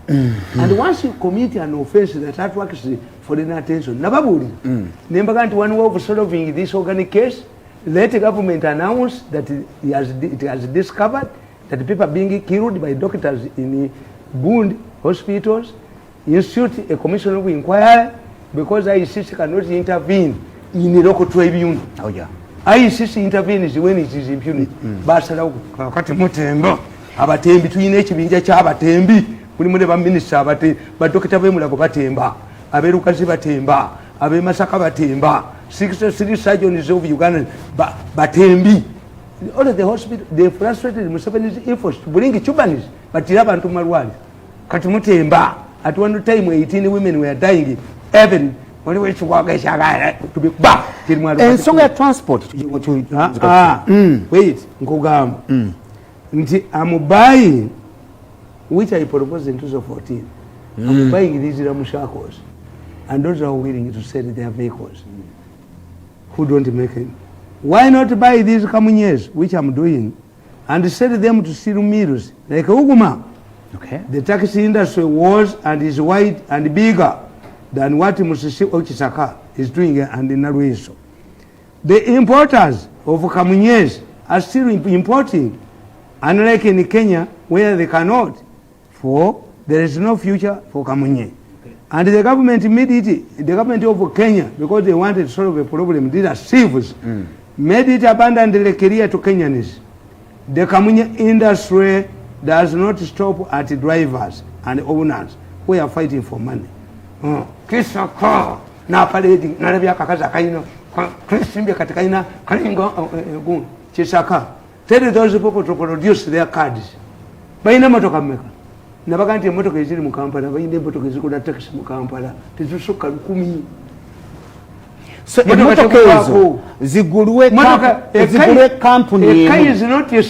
And once you commit an offense that attracts foreign attention, Nababuri, Nembaganti one way of solving this organic case, let the government announce that it has discovered that people are being killed by doctors in Bund hospitals, institute a commission of inquiry because ICC cannot intervene in the local tribunal. Oh yeah. ICC intervenes when it is impunity. Basala wakati mutembo abatembi tuyina ekibinja ky'abatembi buli mune ba minister abatembi badokita b'emulago batemba aberukazi batemba abemasaka batemba 63 surgeons of Uganda batembi. All of the hospital they frustrated Museveni's efforts to bring Cubans but abantu malwali kati mutemba at one time 18 women were dying every wali wechiwaga shagara to be back ensonga ya transport wait nkugamba nti I'm buying which I proposed in 2014 I'm buying these ramushakos and those are willing to sell their vehicles who don't make it. Why not buy these Kamunyes which I'm doing and set them to steel mills like Uguma. Okay. The taxi industry was and is wide and bigger than what Musisi Ochisaka is doing and in Narweso. The importers of Kamunyes are still importing, unlike in Kenya where they cannot, for there is no future for Kamunye. And the government made it, the government of Kenya, because they wanted to solve a problem, these are civils, made it abundantly clear to Kenyans. The Kamunye industry does not stop at drivers and owners who are fighting for money. Kisaka na parading narabia kakaza kaino Christimbia katakaina kalingo gun Chisaka. Tell those people to produce their cards. Baina motoka meka. Nabaganti motoka izili mu Kampala, bayinde motoka izili na taxi mu Kampala. Tizusuka 10. So motoka ezo zigulwe company. A car is not a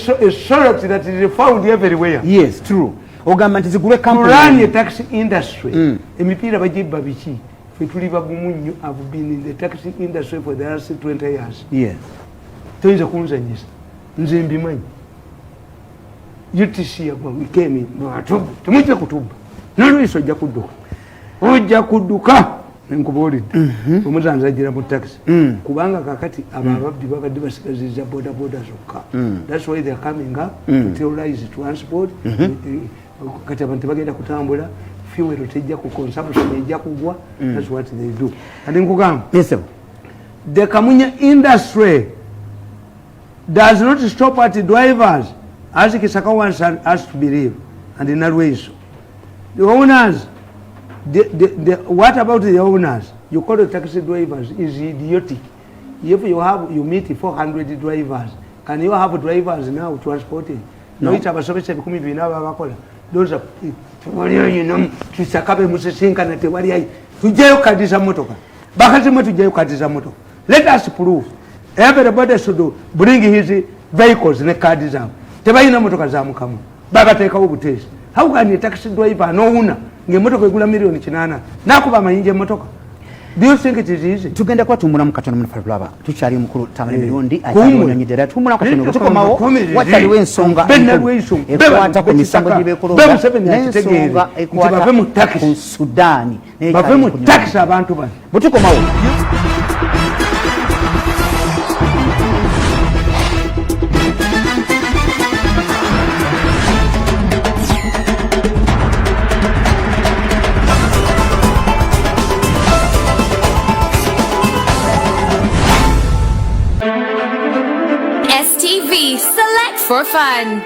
product that is found everywhere. Yes, true. Ogamba nti zigulwe company. To run a taxi industry. Emipira bajiba bichi. Fituliva gumunyu have been in the taxi industry for the last 20 years. Yes. Toiza kunzanyisa. Nze mbimanyi. UTC yagwa we came in. Tumujja kutuba. Nalwiso ojja kudduka. Ojja kudduka. Nkubulidde. Omuzanza ajira mu taxi. Kubanga kakati ababbi babadde basigaziza boda zokka. That's why they are coming up to terrorize transport. Kati abantu bagenda kutambula. Fuel tejja ku consumption ejja kugwa. That's what they do. Andi nkugamba. Yes sir. The Kamunya industry does not stop at the drivers as Kisaka wants us to believe, and in that way so. The owners, what about the owners? You call the taxi drivers is idiotic. If you meet 400 drivers, can you have drivers now transporting? No, it's about service those are you know to Sakabe Musinka and Tewari to jail Kadisa Motoka. Bakasimo to jail Kadisa Moto. Let us prove everybody should bring his vehicles in the car design. Tebaina motoka zamu kamu. Baba take over taste. How can you taxi driver no una? Ngemotoka igula milioni 8 nakuba mayinje motoka. Do you think it is easy? Tugenda kwa tumula mukatono munafalaba. Tuchali mukuru Tamale mirundi ayonyedera tumula katono tukomawo watali wensonga. Ekwata ku misango gibekolomba. Ensonga ekwata ku Sudani. Bave mu taxi abantu bano. Butukomawo. Select for fun.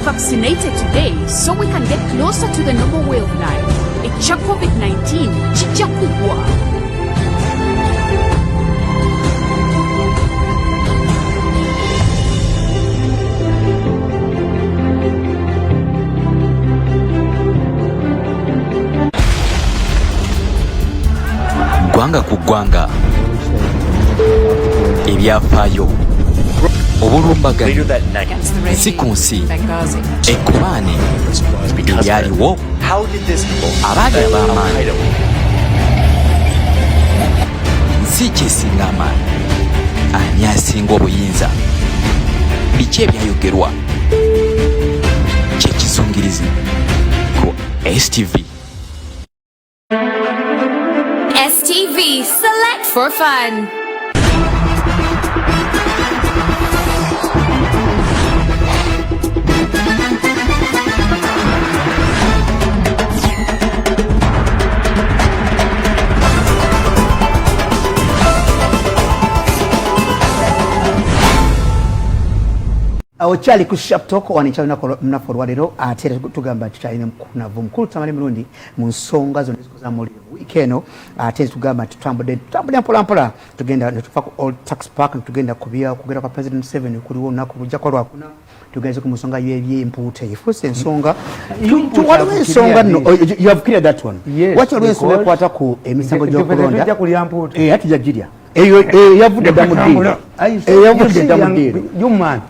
Vaccinated today so we can get closer to the normal way of life. Echa COVID-19 chija kugwa. Gwanga ku gwanga ebyafaayo obulumbagano si ku nsi ekkubaane ebyaliwo abaali ab'amaanyi nsi kyesinga amaanyi ani asinga obuyinza biki ebyayogerwa kyekizungirizi ku STV. STV, select for fun. okyali ku Sharp Talk wanikyalinaku lunaku olwaleero ate era tugamba tukyalina mukunavu mukulu Tamale mirundi mu nsonga zonna ezikozamu wiiki eno ate tugamba tutambudde mpolampola tugenda netuva ku Old Tax Park netugenda kugenda kwa President 7 kuliwo olunaku lujjako lwakuna tugenze ku nsonga y'empuuta efuuse ensonga waliwo ensonga nno you have cleared that one waki waliwo ensonga ekwata ku emisango gy'okulonda ate tujja girya eyo yavudde dda mu ddiiro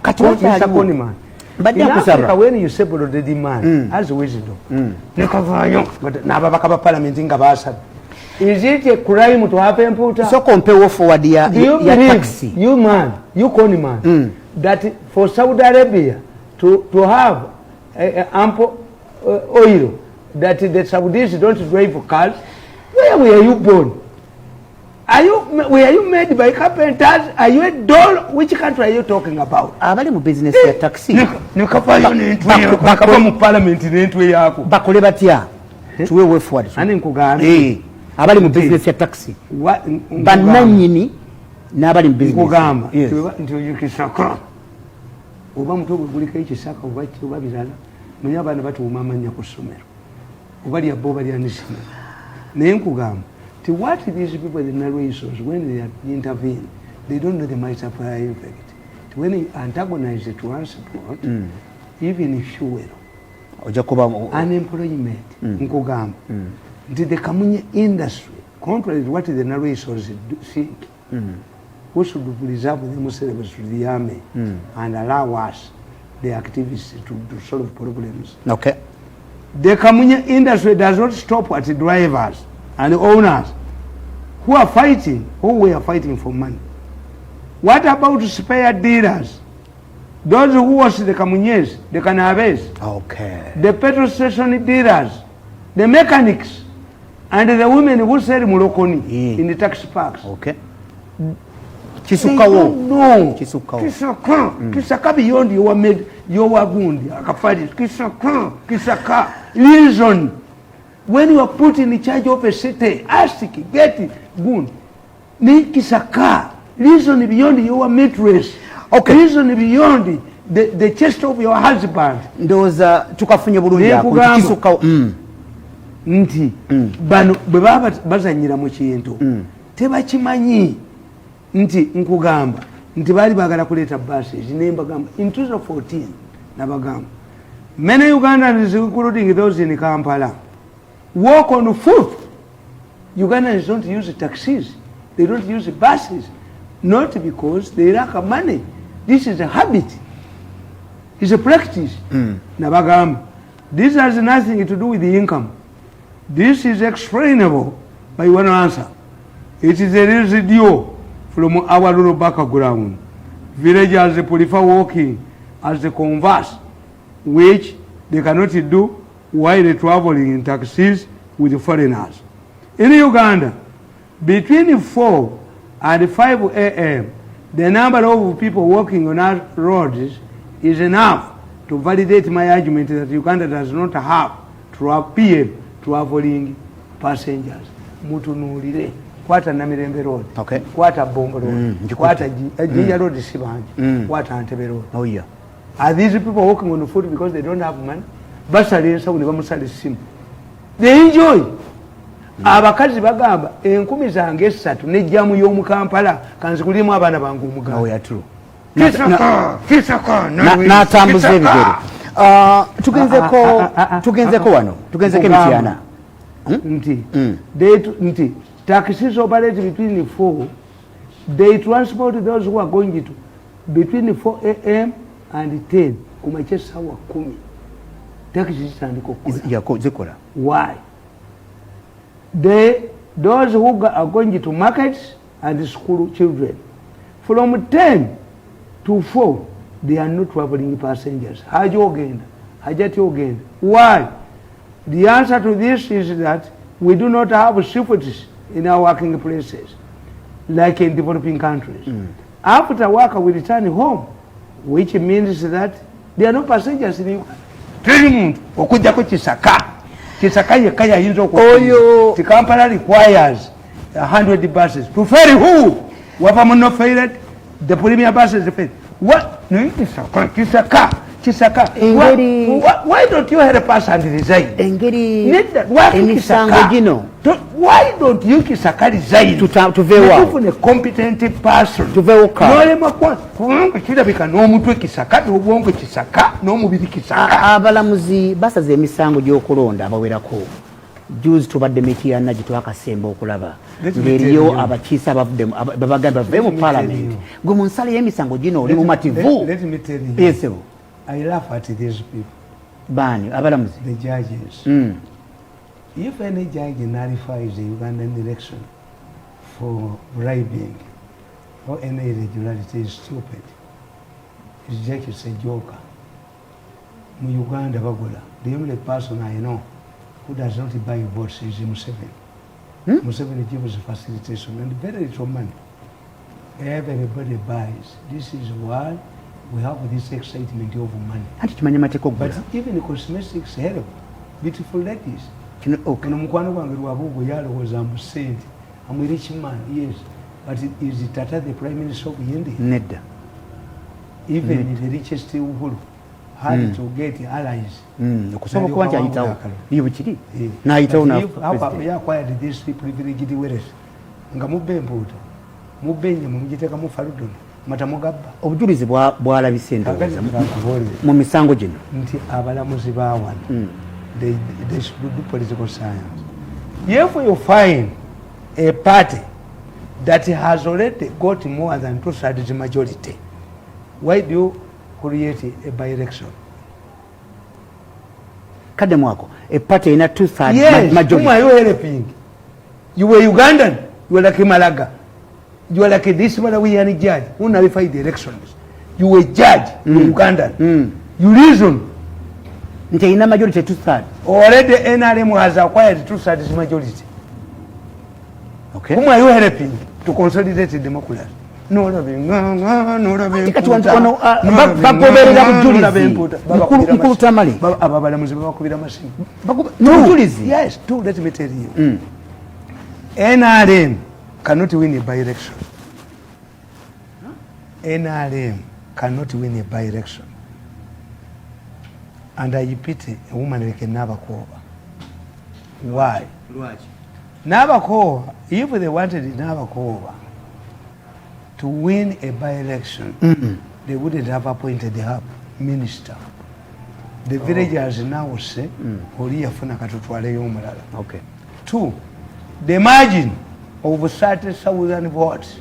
kati wakyaliwo mbadde akusaba when you separate the man as wisdom nekavaayo n'ababaka ba parliament nga basaba is it a crime to have empuuta so kompewo forward ya taxi you man you con man that for Saudi Arabia to have ample oil that the Saudis don't drive cars. Where were you born? Were you made by carpenters? Are you a doll? Which country are you talking about? Abali mu business ya taxi nikafayo n'entwe bakava mu parliament n'entwe yako bakole batya tuwe way forward ani nkugamba abali mu business ya taxi bananyini n'abali mu business nkugamba nti oyukisaka oba mutwe guliko ekisaka oba birala manya abaana batuuma amanya ku ssomero oba lyabba oba lyanisima naye nkugamba ti what these people the narrators when they intervene they don't know the multiplier effect. When you antagonize the transport even fuel oja kuba unemployment nkugamba nti the kamunye industry contrary to what the narrators think we should preserve themselves to the army and allow us the activists to solve problems. Okay. The Kamunya industry does not stop at the drivers and the owners who are fighting, who were fighting for money. What about spare dealers? Those who wash the Kamunyes, the Kanabes, okay, the petrol station dealers, the mechanics, and the women who sell Moroconi in the taxi parks. Okay. Kisukawo. No. Kisukawo. Kisaka beyond your wagundi. Kisaka. Reason. When you are put in charge of a city, ask, get it, good. Ni kisaka. Reason beyond your mattress. Okay. Reason beyond the chest of your husband. Ndoza tukafunye bulungi ako kisukawo. Nti. Bano baba bazanyira mu kintu. Tebakimanyi. Nti nkugamba nti bali bagala kuleta buses nemba gamba in 2014 nabagamba many Ugandans including those in Kampala walk on foot. Ugandans don't use taxis, they don't use buses, not because they lack money. This is a habit, it's a practice. Nabagamba this has nothing to do with the income. This is explainable by one answer. It is a residue from our rural background. Villagers prefer walking as the converse, which they cannot do while traveling in taxis with foreigners. In Uganda, between 4 and 5 a.m., the number of people walking on our roads is enough to validate my argument that Uganda does not have 12 p.m. traveling passengers. Mutunulire. Kwata Namirembe Road, okay, kwata Bombo Road, kwata Jia Road Sibanji, kwata Antebe Road. Oh yeah. Are these people walking on the foot because they don't have money? Basali nsa uli bamusali simu. They enjoy. Abakazi bagamba enkumi zange 3 ne jamu y'omu Kampala kanzikulimu abana bangu omuganda. Oh yeah, true. Kisaka na tambuze ebigere. Tugenzeko wano. Tugenzeko emitiana. Nti taxis operate between 4. They transport those who are going to between 4 a.m. and 10. Kumachesa wa 10. Taxis and why? Those who are going to markets and school children. From 10 to 4, they are not traveling passengers. Why? The answer to this is that we do not have shifts in our working places, like in developing countries. After work, we return home, which means that there are no passengers in Uganda. The Kampala requires 100 buses. To ferry who? The premier buses. What? No, Kisaka. Why don't you help us and resign? Why don't you Kisaka resign? To very a competent person. To very abalamuzi basaze emisango gy'okulonda abawerako juzi tubadde mitiana gitwakasemba okulaba ngeriyo abakiisa babagamba bave mu parliament gwe mu nsala y'emisango gino oli mumativu. I laugh at these people. Bani abalamuzi, the judges. If any judge nullifies the Ugandan election for bribing or any irregularity is stupid. His judge is a joker. Mu Uganda bagula. The only person I know who does not buy votes is Museveni. Museveni gives facilitation and very little money. Everybody buys. This is why we have this excitement over money. But even the cosmetics help. Beautiful ladies. I'm a rich man, yes. But is it Tata the Prime Minister of India? Nedda. Even the richest Uhuru had to get allies. Kusoma kwanja ayitawo. Yibukiri. Na ayitawo na president. You acquired these privileged wealth. Nga mubemputa. Mubenye mumugiteka mu Farudon. Matamugabba. Obujulizi bwalabise ndowooza mu misango gino. Nti abalamuzi bawana. They should do political science. If you find a party that has already got more than 2/3 majority, why do you create a by-election? Kadde mwako, a party in a 2/3 majority. Whom are you helping? You were Ugandan, you were like Malaga. You were like this Malawian judge who nullified the elections. You were judge in Ugandan. You reason. Nti ina majority 2/3. Already NRM has acquired 2/3 majority. Okay. Whom are you helping to consolidate the democracy? No loving, no loving. Bagoberera bujulizi. Mukulu Tamale. Ababalamuzi bakubira masimu. Bujulizi. Yes, let me tell you. NRM cannot win a by-election. NRM cannot win a by-election. And I pity a woman like Nabakova. Why? Nabakova, if they wanted Nabakova to win a by-election, they wouldn't have appointed the minister. The villagers now say, okay. 2, the margin of 30,000 votes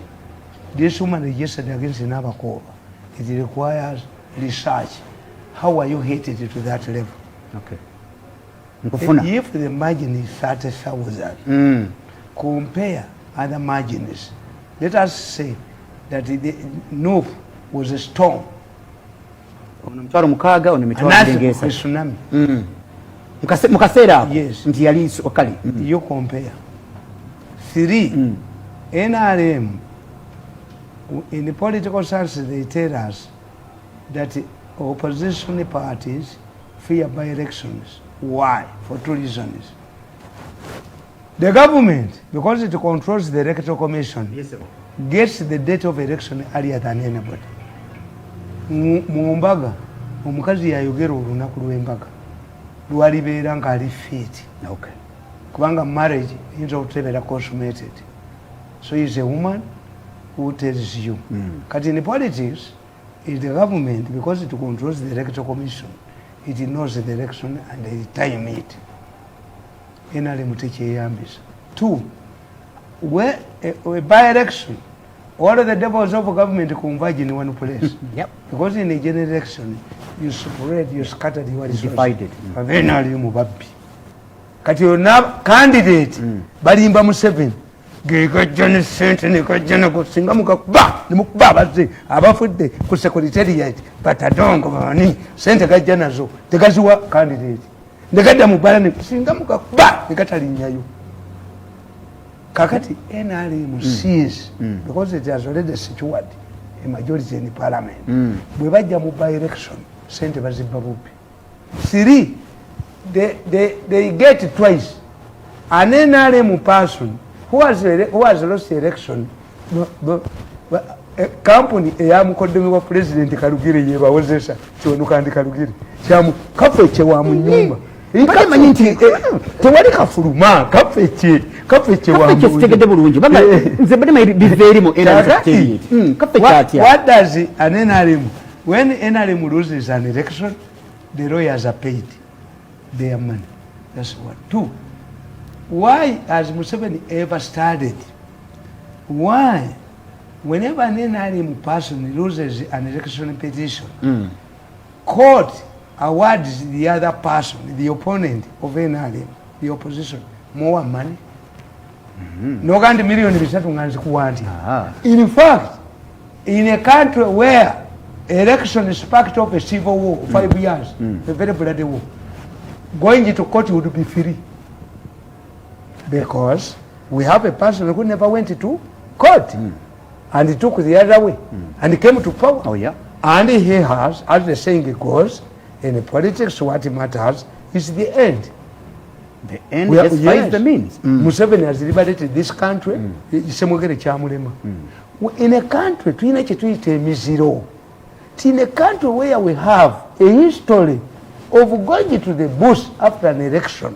this woman registered against Nabakova. It requires research. How are you hated to that level? Okay. If the margin is 30,000, compare other margins. Let us say that the North was a storm. Tsunami. Yes. You compare. 3, NRM, in the political science, they tell us that opposition parties fear by-elections. Why? For 2 reasons. The government, because it controls the electoral commission, gets the date of election earlier than anybody. Mumbaga, omukazi yayogera olunaku lw'embaga lwalibeera nga ali fit. Okay. Kubanga marriage into okutebera consummated. So is a woman who tells you. But in politics, is the government, because it controls the electoral commission, it knows the election and they time it. NRM. 2, where a by-election, all of the devils of government converge in one place. Yep. Because in a general election, you spread, you scattered, you are divided. Kati yonna candidate balimba mu 7 gekajja ne sente ne kajja ne kusinga mukakuba ne mukuba abazze abafudde ku secretariat batadongo bani sente kajja nazo tegaziwa candidate ndekadda mu bala ne kusinga mukakuba nekatalinyayo kakati NRM sees because it has already secured a majority in the parliament bwe bajja mu by election sente bazibba bubi. 3, they get twice. An NRM person who has lost the election kampuni eyamukoddemu wa president Kalugire yebawozesa kyonuka ndi Kalugire kyamu kafeche wa munyumba bamanyi nti tewali kafuluma kafeche wa munyumba kitegedde bulungi baba nze bade biveerimo kafeche atya. What does an NRM when NRM loses an election the lawyers are paid their money? That's what. Two, why has Museveni ever started? Why whenever an NRM person loses an election petition, court awards the other person, the opponent of NRM, the opposition, more money? No kind of million in fact, in a country where election sparked off a civil war 5 years, a very bloody war, going into court would be free. Because we have a person who never went to court and he took the other way and he came to power. Oh, yeah. And he has, as the saying goes, in politics what matters is the end. The end justifies the means. Museveni has liberated this country. In a country, in a country where we have a history of going to the bush after an election,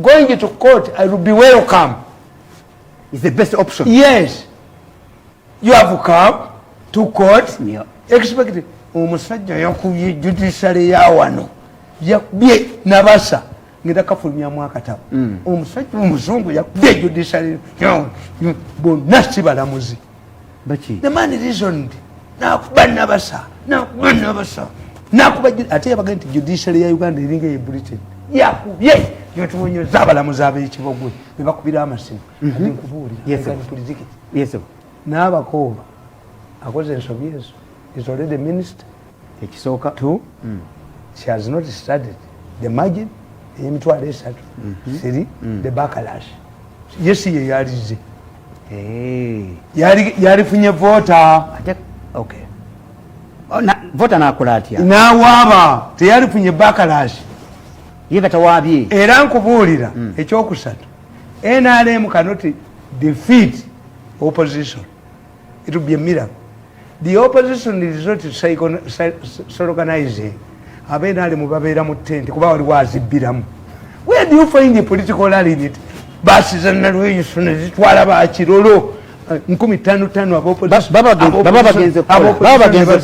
going to court, I will be welcome. It's the best option. Yes. You have come to court, expecting omusajja yakubye judiciary yawano yakubye nabasa ngenda kafulumya mwakatabo omusajja omuzungu yakubye judiciary bonna si balamuzi baki the man reasoned nakuba nabasa nakuba ate yabaga nti judiciary ya Uganda eringa ye Britain yakubye yotuwonyoza abalamuzi ab'ekibogwe bebakubira amasimu ndikubuulira yes n'abakooba akoze ensobi ezo is already minister. Ekisoka. Two, she has not studied the margin, emitwalo esatu. Three, the backlash. Yes, ye yalize. Yalifunye voter. Okay. Voter nakola atya. Nawaba teyalifunye backlash. Ye tawabye. Era nkubuulira ekyokusatu. NRM cannot defeat opposition. It will be a miracle. The opposition is not organizing. Abenali mubabeera mu tent kuba wali wazibiramu. Where do you find the political rally in it? Basi zanalweyisuna zitwala ba kirolo 15 ab'opposition. Baba bagenze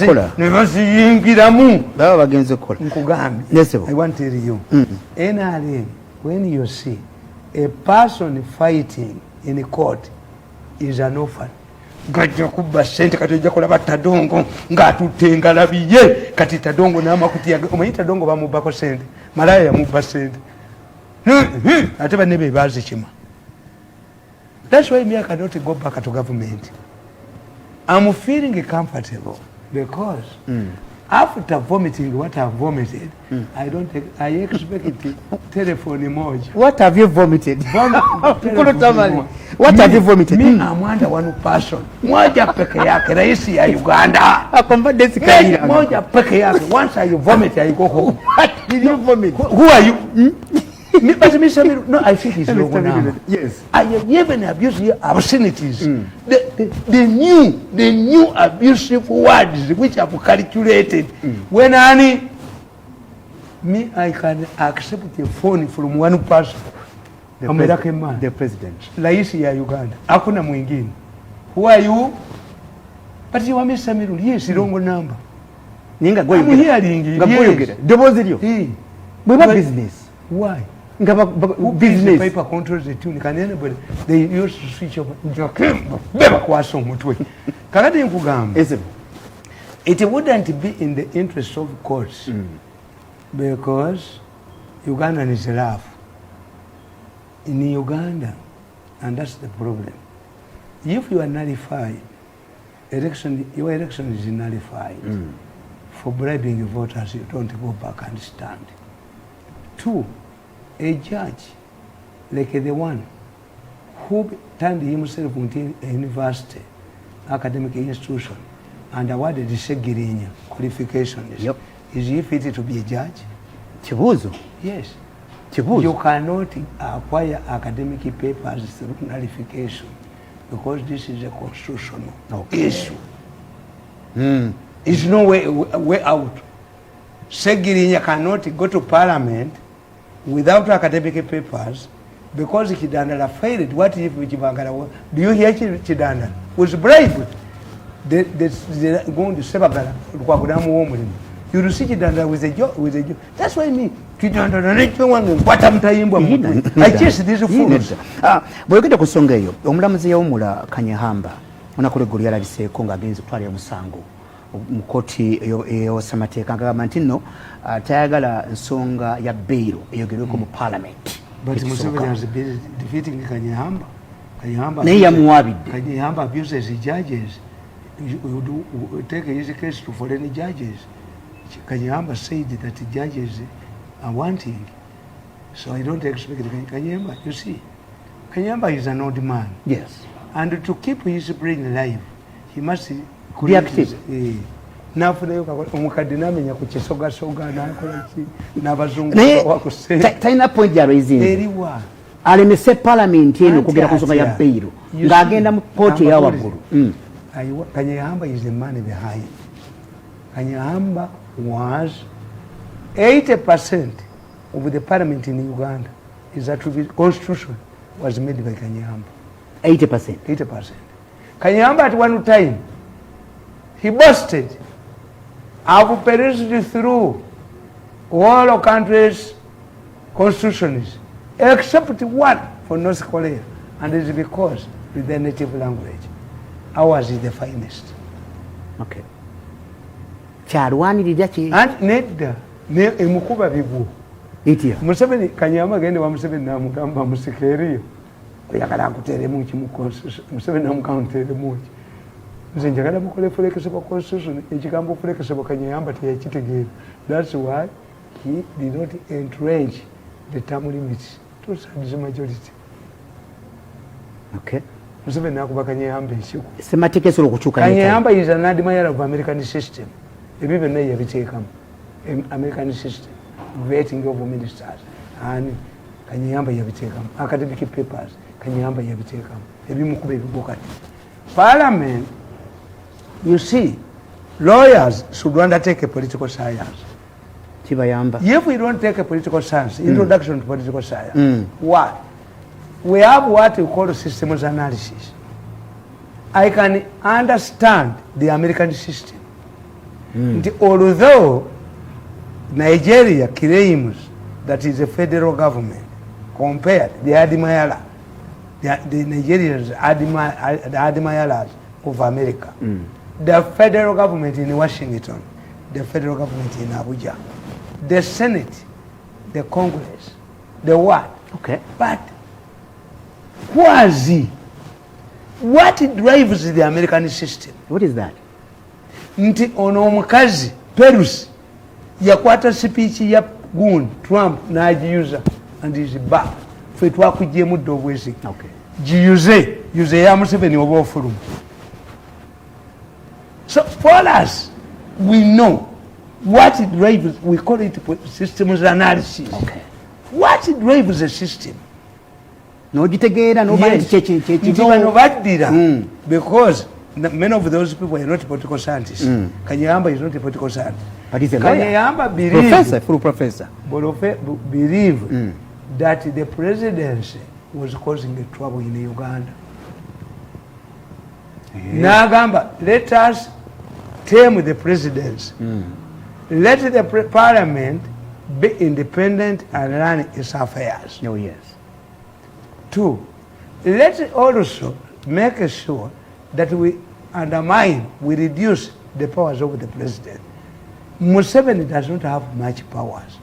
kola. Ne baziyingiramu. Baba bagenze kola. Nkugambe. Yes, I want to tell you. NRM, when you see a person fighting in a court is an orphan. Gajja kubba sente kati ojja kulaba Tadongo ng'atutenga labiye kati Tadongo n'amakuti yage omanyi Tadongo bamubbako sente malaya yamubba sente ate banne be bazikima. That's why me I cannot go back to government. I'm feeling comfortable because after vomiting what I've vomited, I expect telephone emoji. What have you vomited? Tamale. What have you vomited? Me, I'm under one person. Moja peke yake, raisi ya Uganda. Moja peke yake. Once you vomit, you go home. What did you vomit? Who are you? No, I think it's logo now. Yes. I have even abused your obscenities. The new abusive words which I've calculated. When I can accept a phone from one person. American man. The president. Raisi ya Uganda. Hakuna mwingine. Who are you? But you want me Samiru. Yes, wrong number. Ninga go. I'm hearing. Yes. Double zero. We have business. Why? Who business paper controls the tune. Can anybody? They used to switch off. It wouldn't be in the interest of courts because Ugandan is rough. In Uganda, and that's the problem. If you are nullified, your election is nullified. For bribing voters, you don't go back and stand. Two, a judge like the one who turned himself into a university, academic institution, and awarded the Segirinya qualifications. Yep. Is he fit to be a judge? Chibuzo. Yes. Chibuzo. You cannot acquire academic papers through nullification because this is a constitutional issue. It's no way out. Segirinya cannot go to parliament without academic papers because Chidandala failed. What if Chibangala? Do you hear Chidandala was bribed? They're going to Sebagala. You will see Chidandala with a job. That's why me. I chase these fools. Bwegenda kusonga eyo omulamuzi yawumula Kanyahamba onakulegulu yalabiseeko ng'agenze kutwalira musango mu kkooti ey'amateeka ng'agamba nti nno tayagala nsonga ya beyiro eyogerweko mu parliament. But Museveni has been defeating Kanyahamba. Naye yamuwaabidde. Kanyahamba abuses the judges. You take a easy case to foreign judges. Kanyahamba said that the judges are wanting. So I don't expect Kanyahamba. You see, Kanyahamba is an old man. Yes. And to keep his brain alive, he must be active. Omukadinamenya ku kisogasoga n'abazungu talina point ya raising alemese parliament eno kugera ku nsonga ya beyiro ng'agenda mu kkooti eyawaggulu. Kanyahamba is the man behind. Kanyahamba was 80% of the parliament in Uganda is attributed constitution was made by Kanyahamba. 80%. 80%. Kanyahamba at one time he boasted, I've perished through all countries' constitutions except one for North Korea, and it's because with their native language. Ours is the finest. Okay. Charwanirira ki? And nedda ne emukuba bigu. Itia. Museveni Kanyahamba gende wa Museveni namugamba musikeriyo. Oyagala akuteremu ki mu constitution. Museveni namukanteremu ki. Nze njagala mukole fulekesebwa constitution ekigambo fulekesebwa Kanyahamba teyakitegeera. That's why he did not entrench the term limits to the majority. Okay. Museveni nakuba Kanyahamba ekiku. Semateeka esobola okukyuka. Kanyahamba is an admirer of American system. Ebyo byonna yabiteekamu. American system. Vetting of ministers. And Kanyahamba yabiteekamu. Academic papers. Kanyahamba yabiteekamu. Ebimukuba ebibokati. Parliament, you see, lawyers should undertake a political science. Kibayamba. If we don't take a political science, introduction to political science, what? We have what we call systems analysis. I can understand the American system. Although Nigeria claims that is a federal government, compared the Adimayala, the Nigerians are the Adimayalas of America. The federal government in Washington, the federal government in Abuja, the Senate, the Congress, the what? Okay. But quasi, what drives the American system? What is that? Nti ono omukazi Perus yakwata speech ya gun Trump nagiuza and is back. Fe twakujjemu ddo obwesi. Okay. Use ya Museveni oba ofulumu. So for us, we know what drives, we call it systems analysis. Okay. What drives the system? No gitegeera no bali cheche because many of those people are not political scientists. Kanyahamba is not a political scientist. But he's a lawyer. Kanyahamba full professor. Believe that the presidency was causing the trouble in Uganda. Nagamba, let us tame the presidency. Let the parliament be independent and run its affairs. Oh, yes. 2, let's also make sure that we undermine, we reduce the powers of the president. Museveni does not have much powers.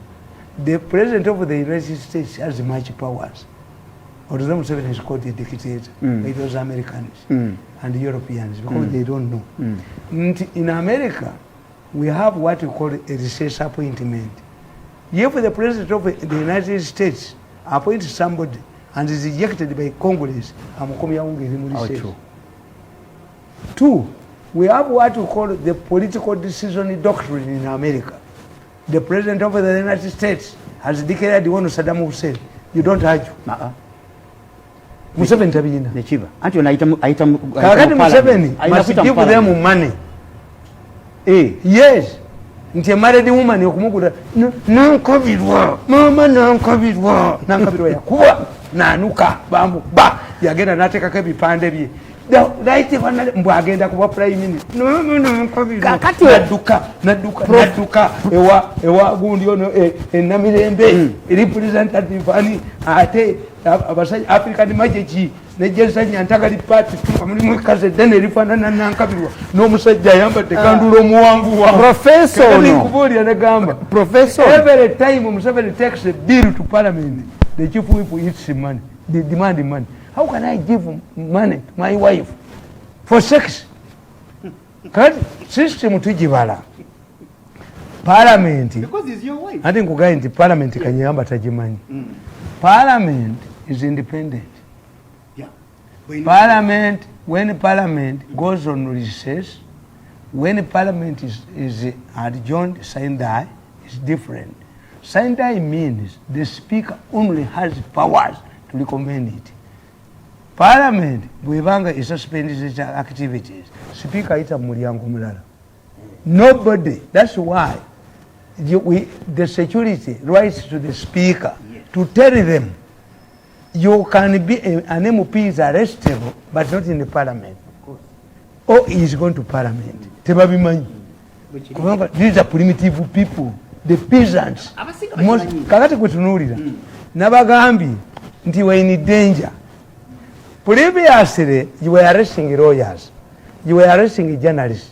The president of the United States has much powers. Although Museveni is called a dictator by those Americans and Europeans because they don't know. In America, we have what we call a recess appointment. If the president of the United States appoints somebody and is ejected by Congress, true. 2, we have what we call the political decision doctrine in America. The president of the United States has declared the one of Saddam Hussein. You don't argue. Museveni tabiyina. Nechiba. Anti onaita Kakati Museveni must give them money Yes. Nti married woman okumukuta nankabirwa mama nankabirwa yakuba nanuka bambu ba yagenda natekako ebipande bye right mbw agenda kuba prime minister nadduka ewa gundi ono enamirembe representative ani ate abasajja African Majeji nejensanya ntagali party mulimu kazedene erifaanana nankabirwa n'omusajja ayambadde kandulo omuwangu wa professor no kubuulira negamba professor every time Museveni takes a bill to parliament the chief whip eats money, they demand money. How can I give money to my wife for sex? Kati system tujibala parliament because it's your wife. I think kugaye nti parliament kanyamba tajimanyi. Parliament is independent. Parliament, when Parliament goes on recess, when Parliament is adjourned, Sindai is different. Sindai means the Speaker only has powers to recommend it. Parliament, bwebanga is suspended its activities. Speaker ita mulyango mulala. Nobody. That's why the security writes to the Speaker to tell them you can be an MP is arrestable, but not in the Parliament. Or he is going to Parliament. Tebabimanyi. These are primitive people, the peasants. Kakati kwetunuulira. Nabagambi nti we in danger. Previously, you were arresting lawyers, you were arresting journalists,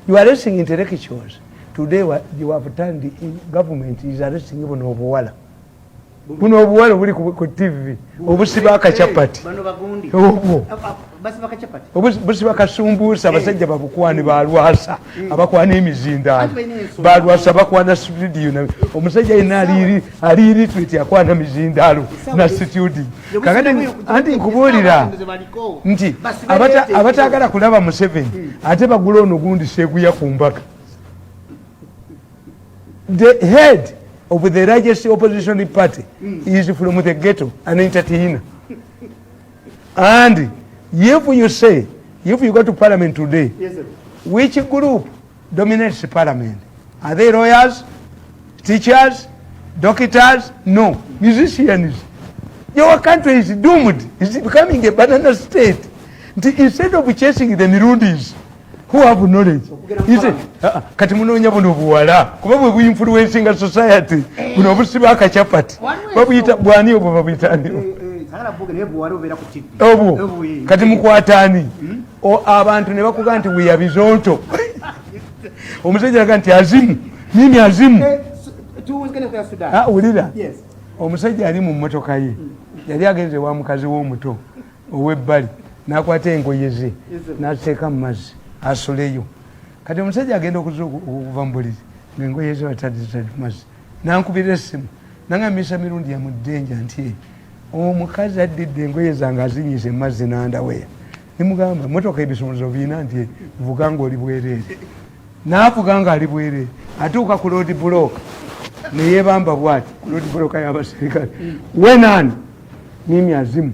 you were arresting intellectuals. Today, you have turned the government is arresting even obuwala. Buno obuwala buli ku TV obusiba akachapati obusiba kasumbusa abasajja babukwani balwasa abakwana emizindaalo balwasa bakwana studio omusajja aliri tweet yakwana mizindaalo na studio kakati anti nkubuulira nti abatagala kulaba Museveni ate bagula ono gundi seeguya ku mpaka. The head of the largest opposition party is from the ghetto and entertainer. And if you say, if you go to parliament today, which group dominates the parliament? Are they lawyers, teachers, doctors? No, musicians. Your country is doomed. It's becoming a banana state. Instead of chasing the mirundis who have knowledge, he said, kati munonya buno buwala kuba bwe buinfluencing society buno obusiba akachapati babuyita bwani obwo babuyitani obu kati mukwatani abantu ne bakuga nti we are bizonto omusajja aga nti azimu nini azimu ulira omusajja ali mu mmotoka ye yali agenze wa mukazi w'omuto ow'ebbali n'akwata engoye ze n'ateeka mu mazzi asoleyo kati omusajja agenda okuva mu buliri ng'engoye ze batadde mazzi nankubira essimu nangambisa mirundi ya muddenja nti omukazi addidde engoye zange azinyize mazzi n'andaweya nimugamba motoka ebisumuluzo biina nti vuga ng'oli bwereere n'avuga ng'ali bwereere atuuka ku road block neyebamba bwati ku road block y'abaserikale wenani mimi azimu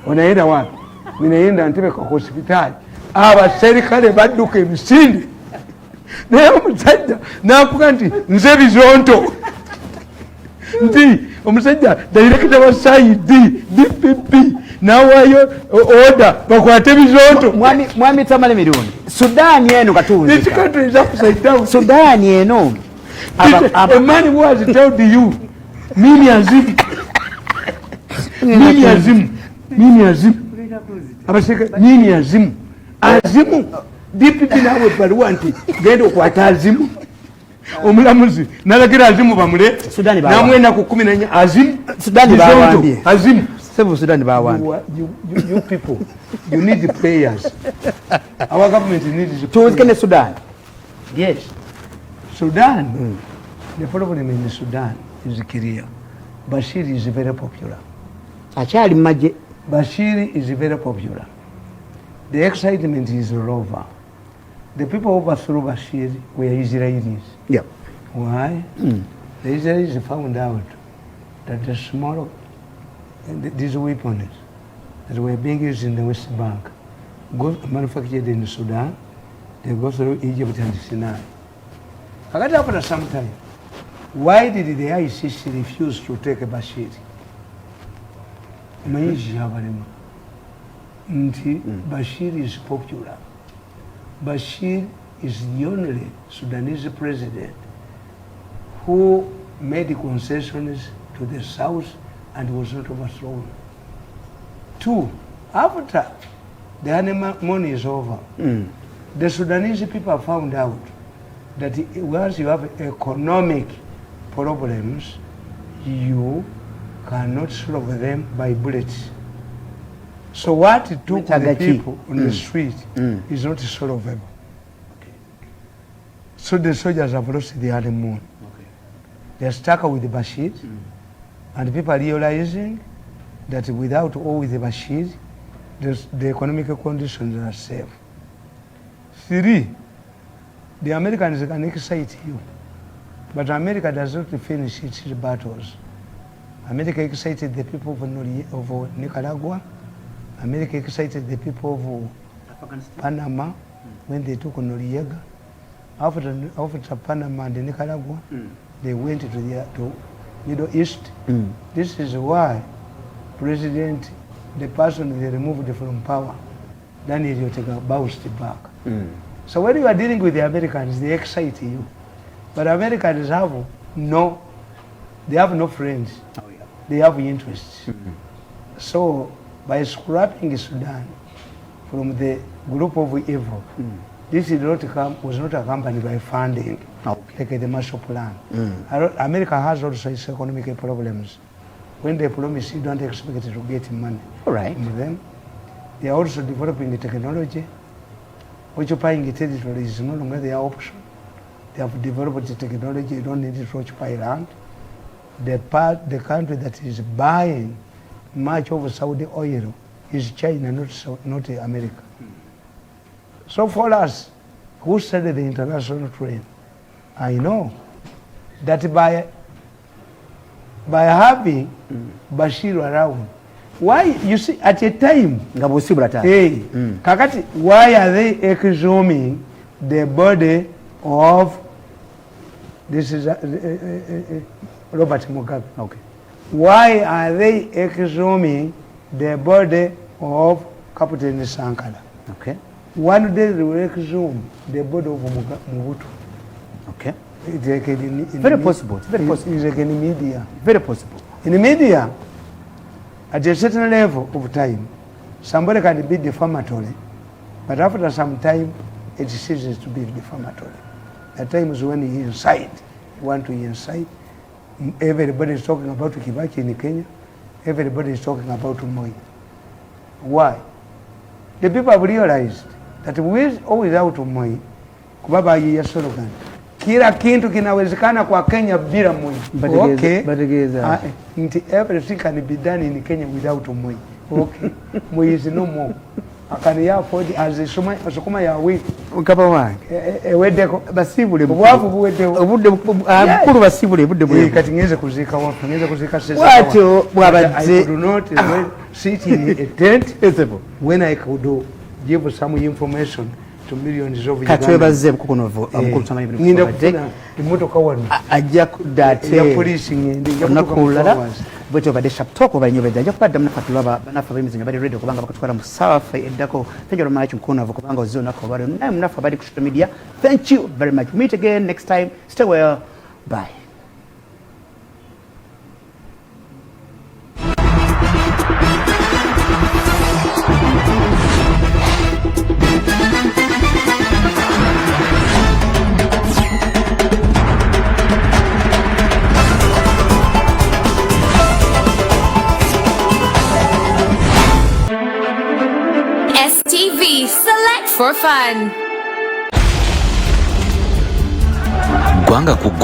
onaenda wapi ninaenda Ntebe kwa hospitali abaserikale badduka emisinde naye omusajja nakuga nti nze bizonto nti omusajja director wa saidi DPP nawayo order bakwate bizonto mwami Tamale mirundi Sudan eno katunzi this country is upside down. Sudan eno a man who has told you mimi azimu mimi azimu mimi azimu abaseka nini azimu azimu DPP nawe baluwa nti genda okwata azimu omulamuzi nalagira azimu bamule namwenda ku 14 azimu Sudan bawambye azimu sebu Sudan bawambye you people you need the players our government needs to Sudan. Yes, Sudan. The problem in Sudan is clear. Bashir is very popular. Achali maje. Bashir is very popular. The excitement is all over. The people overthrew Bashir were Israelis. Yeah. Why? The Israelis found out that the small, these weapons that were being used in the West Bank, manufactured in Sudan, they go through Egypt and Sinai. After some time, why did the ICC refuse to take Bashir? Bashir is popular. Bashir is the only Sudanese president who made concessions to the south and was not overthrown. 2, after the honeymoon is over, the Sudanese people found out that once you have economic problems, you cannot solve them by bullets. So what it took the people on the street is not solvable. Okay. So the soldiers have lost the honeymoon. Okay. They are stuck with Bashir, and people are realizing that without or with Bashir, the economic conditions are safe. 3, the Americans can excite you, but America does not finish its battles. America excited the people of Nicaragua. America excited the people of Panama when they took Noriega. After Panama and Nicaragua, they went to the Middle East. This is why the person they removed from power, Daniel Ortega, bounced back. So when you are dealing with the Americans, they excite you. But Americans have no friends. Oh, yeah. They have interests. So by scrapping Sudan from the group of evil, this was not accompanied by funding, like the Marshall Plan. America has also its economic problems. When they promise, you don't expect to get money from them. They are also developing the technology. Occupying the territory is no longer their option. They have developed the technology, you don't need to occupy land. The country that is buying much of Saudi oil is China, not America. So for us, who studied the international trade, I know that by having Bashir around, why, you see, at a time, Kakati, why are they exhuming the body of, this is Robert Mugabe. Okay. Why are they exhuming the body of Captain Sankara? Okay. One day they will exhume the body of Mobutu. Okay. Very possible. Very possible. It's like in media. Very possible. In the media, at a certain level of time, somebody can be defamatory, but after some time, it ceases to be defamatory. At times when you incite, you want to incite, everybody is talking about Kibaki in Kenya, everybody is talking about Moi. Why? The people have realized that with or without Moi, kubaba ya slogan, kila kintu kinawezekana kwa Kenya bila Moi. Okay. Everything can be done in Kenya without Moi. Okay. Moi is no more. Akani ya afford as a sukuma ya week. Ukapa wange. Wedeko basibule. Bwavu buwede. Obudde mukuru basibule budde. Kati ngeze kuzika wafu. Ngeze kuzika sesa. Wacho bwabadde. I do not sit in a tent. When I could give some information to millions of Ugandans. Katwebaze kukonovo amukulu tamani bino. Ninda kufuna imotoka wano. Ajja kudate. Ya police ngende. Nakulala. Bweto bade shaptoko bali nyobeda ajja kubadda munafatulaba banafa bemizinyo bali radio kubanga bakatwala musafa eddako. Thank you very much mkonovo kubanga ozona ko bali. Naye munafa bali ku social media. Thank you very much. Meet again next time. Stay well. Bye. Select for fun. Gwanga